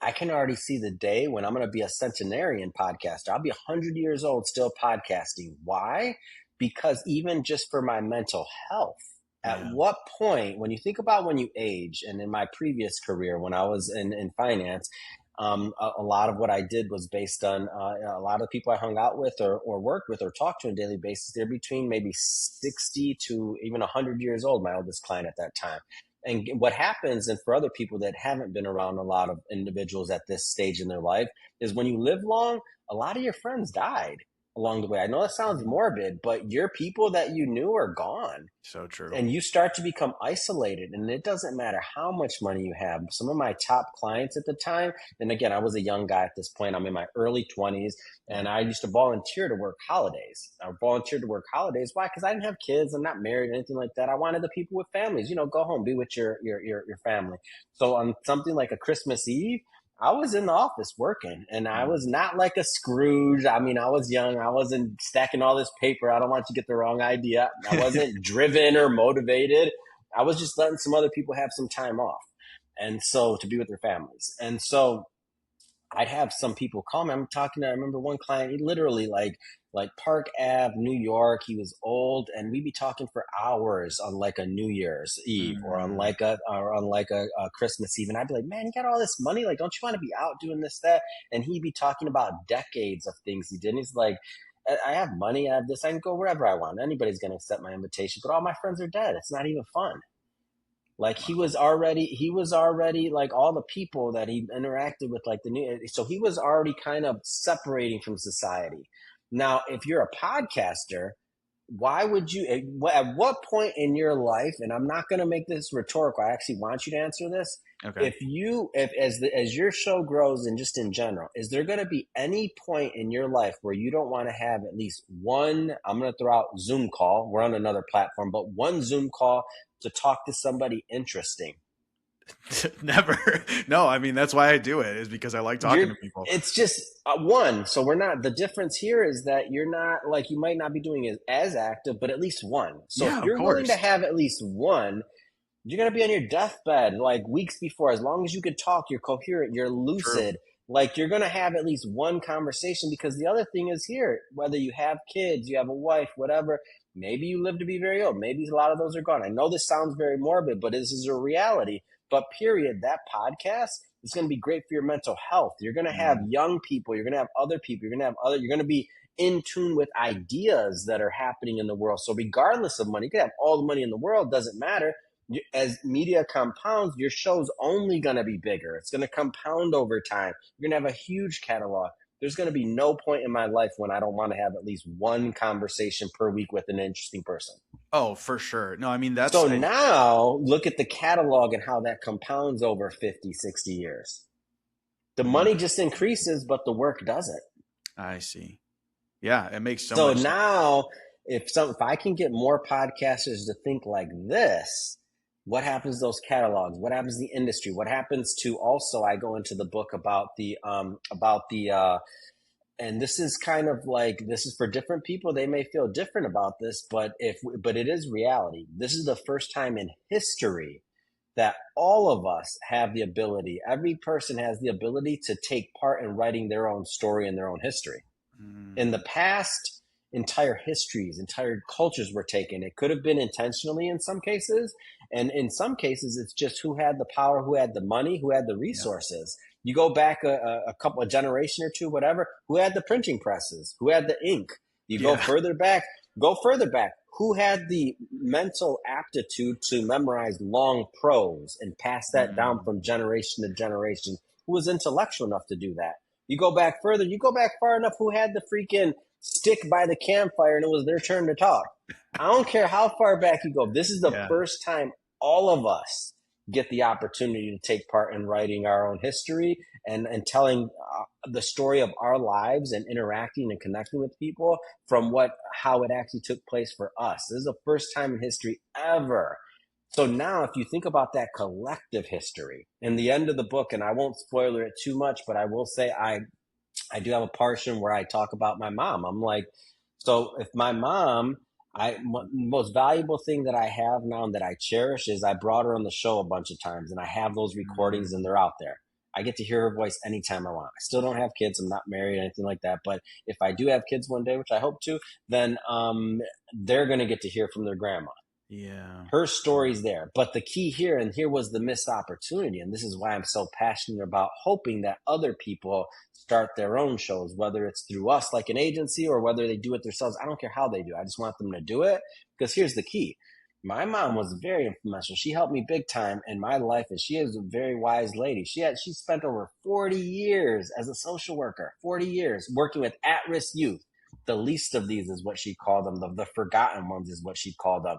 I can already see the day when I'm going to be a centenarian podcaster. I'll be 100 years old still podcasting. Why? Because even just for my mental health, at Yeah. what point, when you think about when you age, and in my previous career, when I was in finance, a lot of what I did was based on a lot of people I hung out with or worked with or talked to on a daily basis. They're between maybe 60 to even 100 years old, my oldest client at that time. And what happens, and for other people that haven't been around a lot of individuals at this stage in their life, is when you live long, a lot of your friends died along the way. I know that sounds Mhm. morbid, but your people that you knew are gone, So true. and you start to become isolated. And it doesn't matter how much money you have. Some of my top clients at the time, and again, I was a young guy at this point, I'm in my early 20s, and I used to volunteer to work holidays. I volunteered to work holidays. Why? Because I didn't have kids, I'm not married or anything like that. I wanted the people with families, go home, be with your family. So on something like a Christmas Eve, I was in the office working, and I Mhm. was not like a Scrooge. I mean, I was young. I wasn't stacking all this paper. I don't want you to get the wrong idea. I wasn't driven or motivated. I was just letting some other people have some time off. And so to be with their families. And so I'd have some people call me. I remember one client, he literally like like Park Ave, New York. He was old, and we'd be talking for hours on like a New Year's Eve or on Mm. like a Christmas Eve. And I'd be like, man, you got all this money. Like, don't you want to be out doing this, that? And he'd be talking about decades of things he did. And he's like, I have money, I have this, I can go wherever I want. Anybody's going to accept my invitation, but all my friends are dead. It's not even fun. Like Wow. he was already like all the people that he interacted with, like the new, so he was already kind of separating from society. Now, if you're a podcaster, why would you, at what point in your life, and I'm not going to make this rhetorical, I actually want you to answer this. Okay. If as your show grows and just in general, is there going to be any point in your life where you don't want to have at least one, I'm going to throw out Zoom call, we're on another platform, but one Zoom call to talk to somebody interesting? Never. No, I mean that's why I do it, is because I like talking You're to people. It's just one, so we're not, the difference here is that you're not, like, you might not be doing it as active, but at least one. So if Yeah, of you're willing to course. have at least one, you're going to be on your deathbed like weeks before. As long as you can talk, you're coherent, you're True. lucid, like you're going to have at least one conversation. Because the other thing is here, whether you have kids, you have a wife, whatever, maybe you live to be very old, maybe a lot of those are gone. I know this sounds very morbid, but this is a reality. But period, that podcast is going to be great for your mental health. You're going to have Mm. young people, you're going to have other people, you're going to be in tune with ideas that are happening in the world. So regardless of money, you can have all the money in the world, doesn't matter. As media compounds, your show's only going to be bigger. It's going to compound over time. You're going to have a huge catalog. There's going to be no point in my life when I don't want to have at least one conversation per week with an interesting person. Oh, for sure. No, I mean So now look at the catalog and how that compounds over 50, 60 years. The mm, money just increases, but the work doesn't. I see. Yeah, it makes so So much sense. now, if I can get more podcasters to think like this, what happens to those catalogs? What happens to the industry? What happens to, also, I go into the book about the and this is kind of like, this is for different people. They may feel different about this, but it is reality. This is the first time in history that all of us have the ability. Every person has the ability to take part in writing their own story and their own history. In the Mm, past, entire histories, entire cultures were taken. It could have been intentionally in some cases, and in some cases it's just who had the power, who had the money, who had the yeah. resources. You go back a generation or two, whatever, who had the printing presses, who had the ink. You Yeah. go further back, who had the mental aptitude to memorize long prose and pass that down Mm, from generation to generation, who was intellectual enough to do that. You go back further, you go back far enough, who had the freaking stick by the campfire and it was their turn to talk. I don't care how far back you go. This is the yeah. first time all of us get the opportunity to take part in writing our own history and telling the story of our lives and interacting and connecting with people from how it actually took place for us. This is the first time in history ever. So now, if you think about that collective history, in the end of the book, and I won't spoiler it too much, but I will say I do have a portion where I talk about my mom. I'm like, so if my mom, most valuable thing that I have now and that I cherish is I brought her on the show a bunch of times, and I have those recordings and Mm, they're out there. I get to hear her voice anytime I want. I still don't have kids. I'm not married or anything like that. But if I do have kids one day, which I hope to, then they're going to get to hear from their grandma. yeah. Her Yeah. story's there. But the key here, and here was the missed opportunity, and this is why I'm so passionate about hoping that other people start their own shows, whether it's through us like an agency or whether they do it themselves. I don't care how they do. I just want them to do it, because here's the key. My mom was very influential. She helped me big time in my life, and she is a very wise lady. She spent over 40 years as a social worker, 40 years working with at-risk youth. The least of these is what she called them. The forgotten ones is what she called them.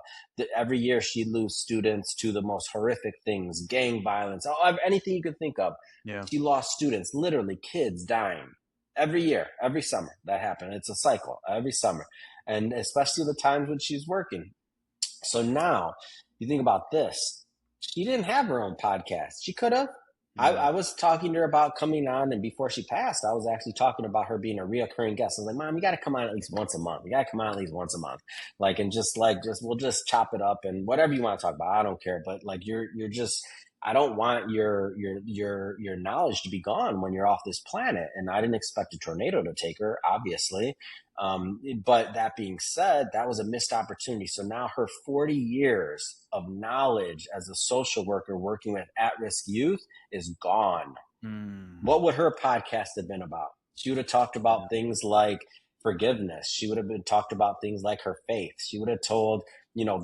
Every year she'd lose students to the most horrific things, gang violence, anything you could think of. Yeah. She lost students, literally kids dying every year, every summer. That happened. It's a cycle every summer, and especially the times when she's working. So now you think about this. She didn't have her own podcast. She could have. I Mm. was talking to her about coming on, and before she passed, I was actually talking about her being a reoccurring guest. I was like, Mom, you got to come on at least once a month. You got to come on at least once a month. Like, and just we'll just chop it up and whatever you want to talk about. I don't care. But like, you're just, I don't want your knowledge to be gone when you're off this planet. And I didn't expect a tornado to take her, obviously. But that being said, that was a missed opportunity. So now her 40 years of knowledge as a social worker working with at-risk youth is gone. Mm, What would her podcast have been about? She would have talked about things like forgiveness. She would have been talked about things like her faith. She would have told,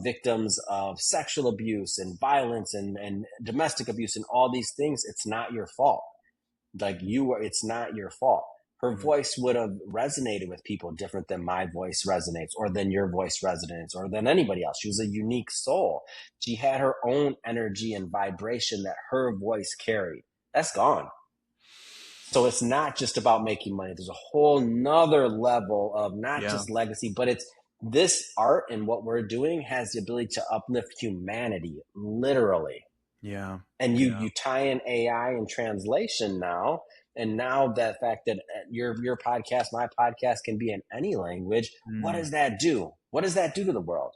victims of sexual abuse and violence and domestic abuse and all these things, it's not your fault. It's not your fault. Her mm, voice would have resonated with people different than my voice resonates or than your voice resonates or than anybody else. She was a unique soul. She had her own energy and vibration that her voice carried. That's gone. So it's not just about making money. There's a whole nother level of not yeah, just legacy, but it's this art and what we're doing has the ability to uplift humanity, literally. yeah, And you yeah. you tie in AI and translation now, and now that fact that your podcast, my podcast can be in any language, what Mm, does that do? What does that do to the world?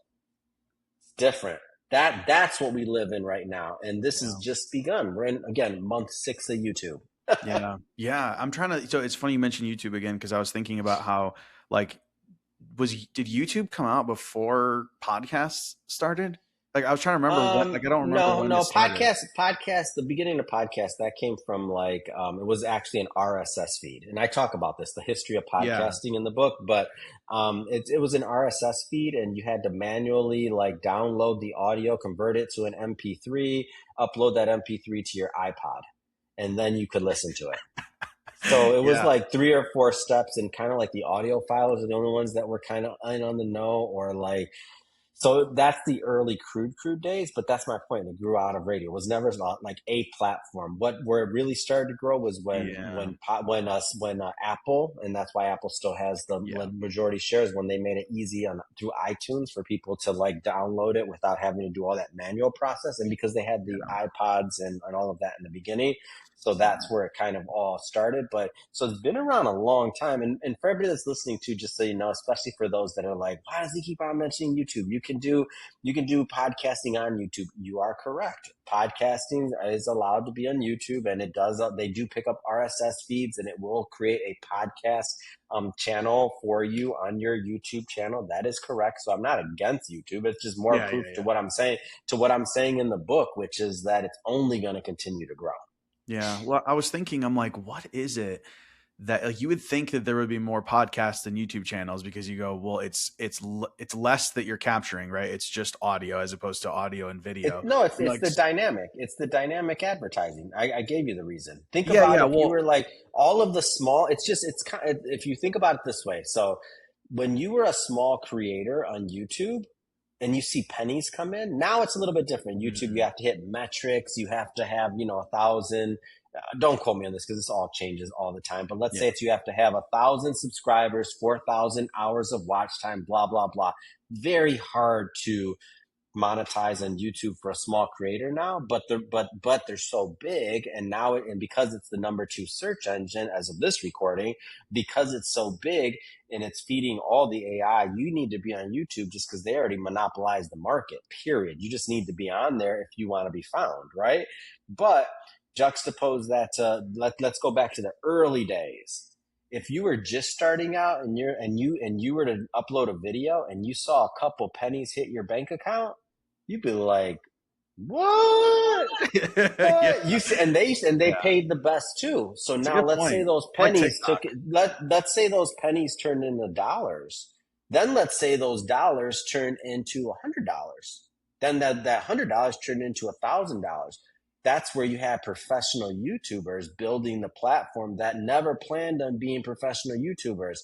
It's different. That's what we live in right now. And this has yeah. just begun. We're in again month 6 of YouTube. Yeah. Yeah. I'm trying to, so it's funny you mentioned YouTube again, because I was thinking about how, like, did YouTube come out before podcasts started? Like, I was trying to remember when, like, I don't remember No, when it no, started. the beginning of podcast that came from like, it was actually an RSS feed. And I talk about this, the history of Yeah. podcasting in the book, but, it was an RSS feed and you had to manually like download the audio, convert it to an MP3, upload that MP3 to your iPod, and then you could listen to it. So it was Yeah. like 3 or 4 steps, and kind of like the audio files are the only ones that were kind of in on the know, or like, so that's the early crude days, but that's my point. It grew out of radio. It was never not like a platform. Where it really started to grow was Yeah. when Apple, and that's why Apple still has the Yeah. majority shares, when they made it easy on through iTunes for people to like download it without having to do all that manual process, and because they had the Yeah. iPods and all of that in the beginning. So that's where it kind of all started. But so it's been around a long time. And for everybody that's listening to, just so you know, especially for those that are like, why does he keep on mentioning YouTube? You can do podcasting on YouTube. You are correct. Podcasting is allowed to be on YouTube, and it does. They do pick up RSS feeds, and it will create a podcast channel for you on your YouTube channel. That is correct. So I'm not against YouTube. It's just more Yeah. proof Yeah. to Yeah. what I'm saying, in the book, which is that it's only going to continue to grow. Yeah. Well, I was thinking, I'm like, what is it that, like, you would think that there would be more podcasts than YouTube channels, because you go, well, it's less that you're capturing, right? It's just audio as opposed to audio and video. No, it's You're it's like, the dynamic. It's the dynamic advertising. I gave you the reason. Think yeah, about yeah. if you Well, were like all of the small. It's kind of, if you think about it this way. So when you were a small creator on YouTube and you see pennies come in, now it's a little bit different. YouTube, you mm, have to hit metrics. You have to have 1,000. Don't quote me on this because this all changes all the time. But let's yeah, say you have to have 1,000 subscribers, 4,000 hours of watch time, blah blah blah. Very hard to monetize on YouTube for a small creator now, but they're so big, and because it's the number 2 search engine as of this recording, because it's so big and it's feeding all the AI, you need to be on YouTube just because they already monopolized the market. Period. You just need to be on there if you want to be found, right? But juxtapose that to let's go back to the early days. If you were just starting out and you were to upload a video and you saw a couple pennies hit your bank account, you'd be like, "What? yeah, What?" And they yeah. paid the best too. So It's a now good let's say point. those Like pennies TikTok. let's say those pennies turned into dollars. Then let's say those dollars turned into $100. Then that $100 turned into $1,000. That's where you have professional YouTubers building the platform that never planned on being professional YouTubers.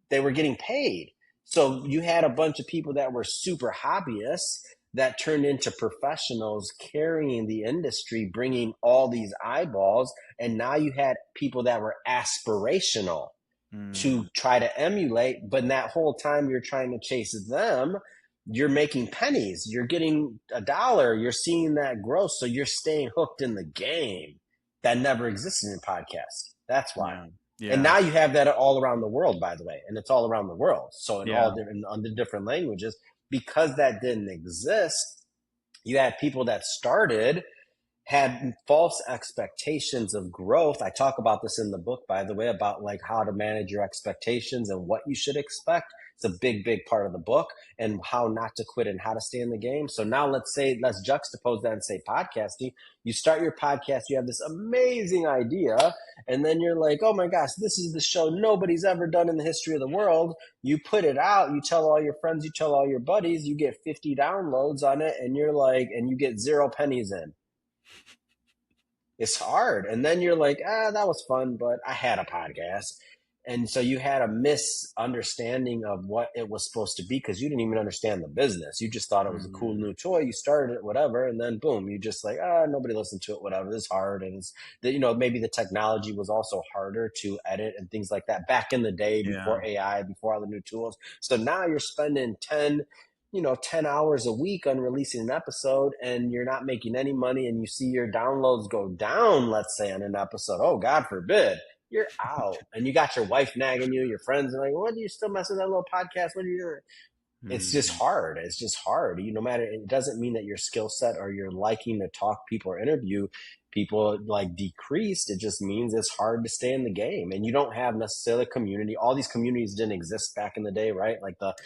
They were getting paid. So you had a bunch of people that were super hobbyists that turned into professionals carrying the industry, bringing all these eyeballs. And now you had people that were aspirational Mm, to try to emulate. But in that whole time you're trying to chase them, you're making pennies, you're getting $1, you're seeing that growth. So you're staying hooked in the game that never existed in podcast. That's why. yeah, And yeah, now you have that all around the world, by the way, and it's all around the world. So in all yeah, different, on the different languages, because that didn't exist, you had people that started had false expectations of growth. I talk about this in the book, by the way, about like how to manage your expectations and what you should expect. It's a big, big part of the book, and how not to quit and how to stay in the game. So now let's juxtapose that and say podcasting. You start your podcast, you have this amazing idea, and then you're like, oh my gosh, this is the show nobody's ever done in the history of the world. You put it out, you tell all your friends, you tell all your buddies, you get 50 downloads on it, and you're like, and you get 0 pennies in. It's hard. And then you're like, that was fun, but I had a podcast. And so you had a misunderstanding of what it was supposed to be because you didn't even understand the business. You just thought it was a cool new toy. You started it, whatever. And then boom, you just like, nobody listened to it, whatever. This is hard. And it's, maybe the technology was also harder to edit and things like that back in the day before AI, before all the new tools. So now you're spending 10 hours a week on releasing an episode, and you're not making any money, and you see your downloads go down, let's say, on an episode. Oh, God forbid. You're out. And you got your wife nagging you, your friends are like, what, do you still mess with that little podcast? What are you doing? It's just hard. It's just hard. No matter, it doesn't mean that your skill set or your liking to talk people or interview people like decreased. It just means it's hard to stay in the game, and you don't have necessarily a community. All these communities didn't exist back in the day, right? Like the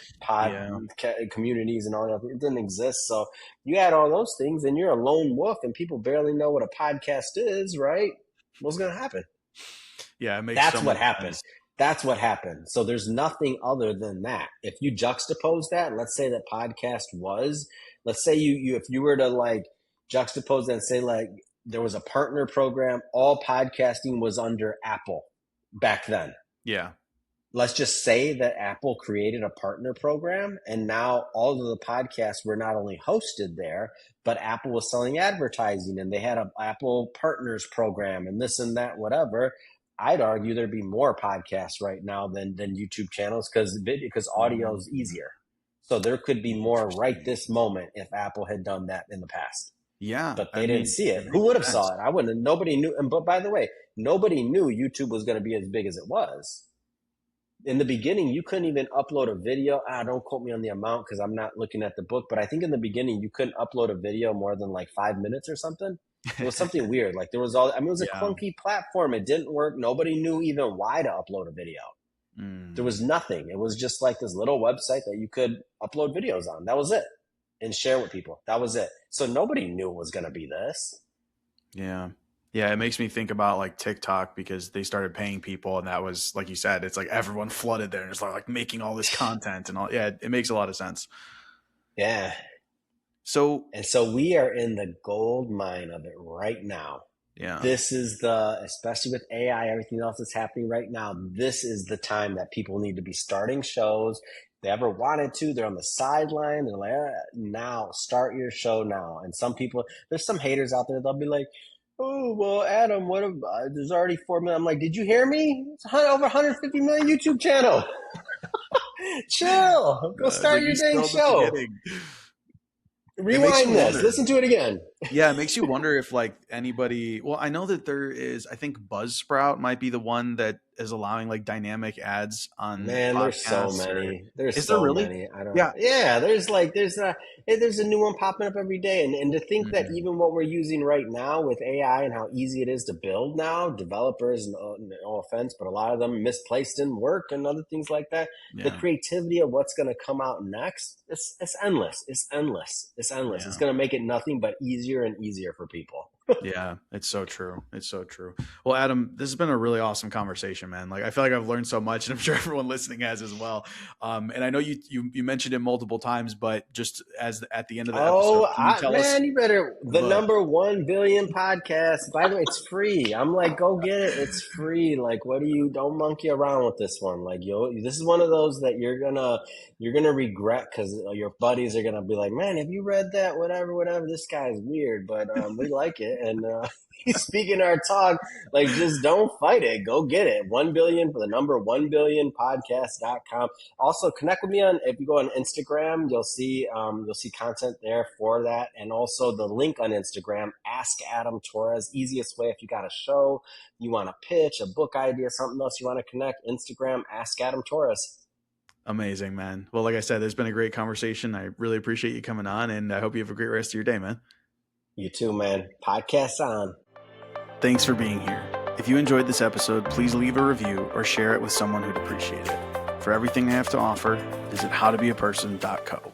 communities and all that, it didn't exist. So you add all those things, and you're a lone wolf, and people barely know what a podcast is, right? What's going to happen? Yeah, it makes That's what happened. That's what happened. So there's nothing other than that. If you juxtapose that, let's say that podcast was, let's say if you were to like juxtapose that and say like there was a partner program, all podcasting was under Apple back then. Yeah. Let's just say that Apple created a partner program, and now all of the podcasts were not only hosted there, but Apple was selling advertising, and they had an Apple Partners program and this and that, whatever. I'd argue there'd be more podcasts right now than YouTube channels because audio is easier. So there could be more right this moment if Apple had done that in the past. Yeah. But they didn't see it. Who would have saw it? I wouldn't. Nobody knew. But by the way, nobody knew YouTube was going to be as big as it was. In the beginning, you couldn't even upload a video. Don't quote me on the amount because I'm not looking at the book. But I think in the beginning, you couldn't upload a video more than like 5 minutes or something. It was something weird. Like it was a clunky platform. It didn't work. Nobody knew even why to upload a video. There was nothing. It was just like this little website that you could upload videos on. That was it. And share with people. That was it. So nobody knew it was going to be this. Yeah. Yeah. It makes me think about like TikTok because they started paying people, and that was, like you said, it's like everyone flooded there and it's like making all this content and all. Yeah. It makes a lot of sense. Yeah. So we are in the gold mine of it right now. Yeah. This is especially with AI, everything else that's happening right now, this is the time that people need to be starting shows. If they ever wanted to, they're on the sideline. They're like, now, start your show now. And some people, there's some haters out there, they'll be like, oh, well, Adam, there's already 4 million. I'm like, did you hear me? It's over 150 million YouTube channel. Chill. Go start your dang show. Rewind this. Listen to it again. Yeah, it makes you wonder if like anybody. Well, I know that there is. I think Buzzsprout might be the one that is allowing like dynamic ads on. Man, there's so many. Is there really? Many. I don't. Yeah. There's a new one popping up every day, and to think that even what we're using right now with AI and how easy it is to build now, developers, no offense, but a lot of them misplaced in work and other things like that. Yeah. The creativity of what's going to come out next, it's endless. It's endless. It's endless. Yeah. It's going to make it nothing but easier and easier for people. Yeah, it's so true. It's so true. Well, Adam, this has been a really awesome conversation, man. Like I feel like I've learned so much, and I'm sure everyone listening has as well. And I know you mentioned it multiple times, but just as at the end of the episode, you better number 1 billion podcast. By the way, it's free. I'm like, go get it. It's free. Like, don't monkey around with this one. Like, this is one of those that you're gonna regret because your buddies are gonna be like, man, have you read that? Whatever. This guy's weird, but we like it. And he's speaking our talk. Like, just don't fight it. Go get it. 1 billion for the number 1 billion podcast.com. Also connect with me if you go on Instagram, you'll see content there for that. And also the link on Instagram, Ask Adam Torres. Easiest way if you got a show, you want to pitch, a book idea, something else you want to connect, Instagram, Ask Adam Torres. Amazing, man. Well, like I said, there's been a great conversation. I really appreciate you coming on, and I hope you have a great rest of your day, man. You too, man. Podcast on. Thanks for being here. If you enjoyed this episode, please leave a review or share it with someone who'd appreciate it. For everything I have to offer, visit howtobeaperson.co.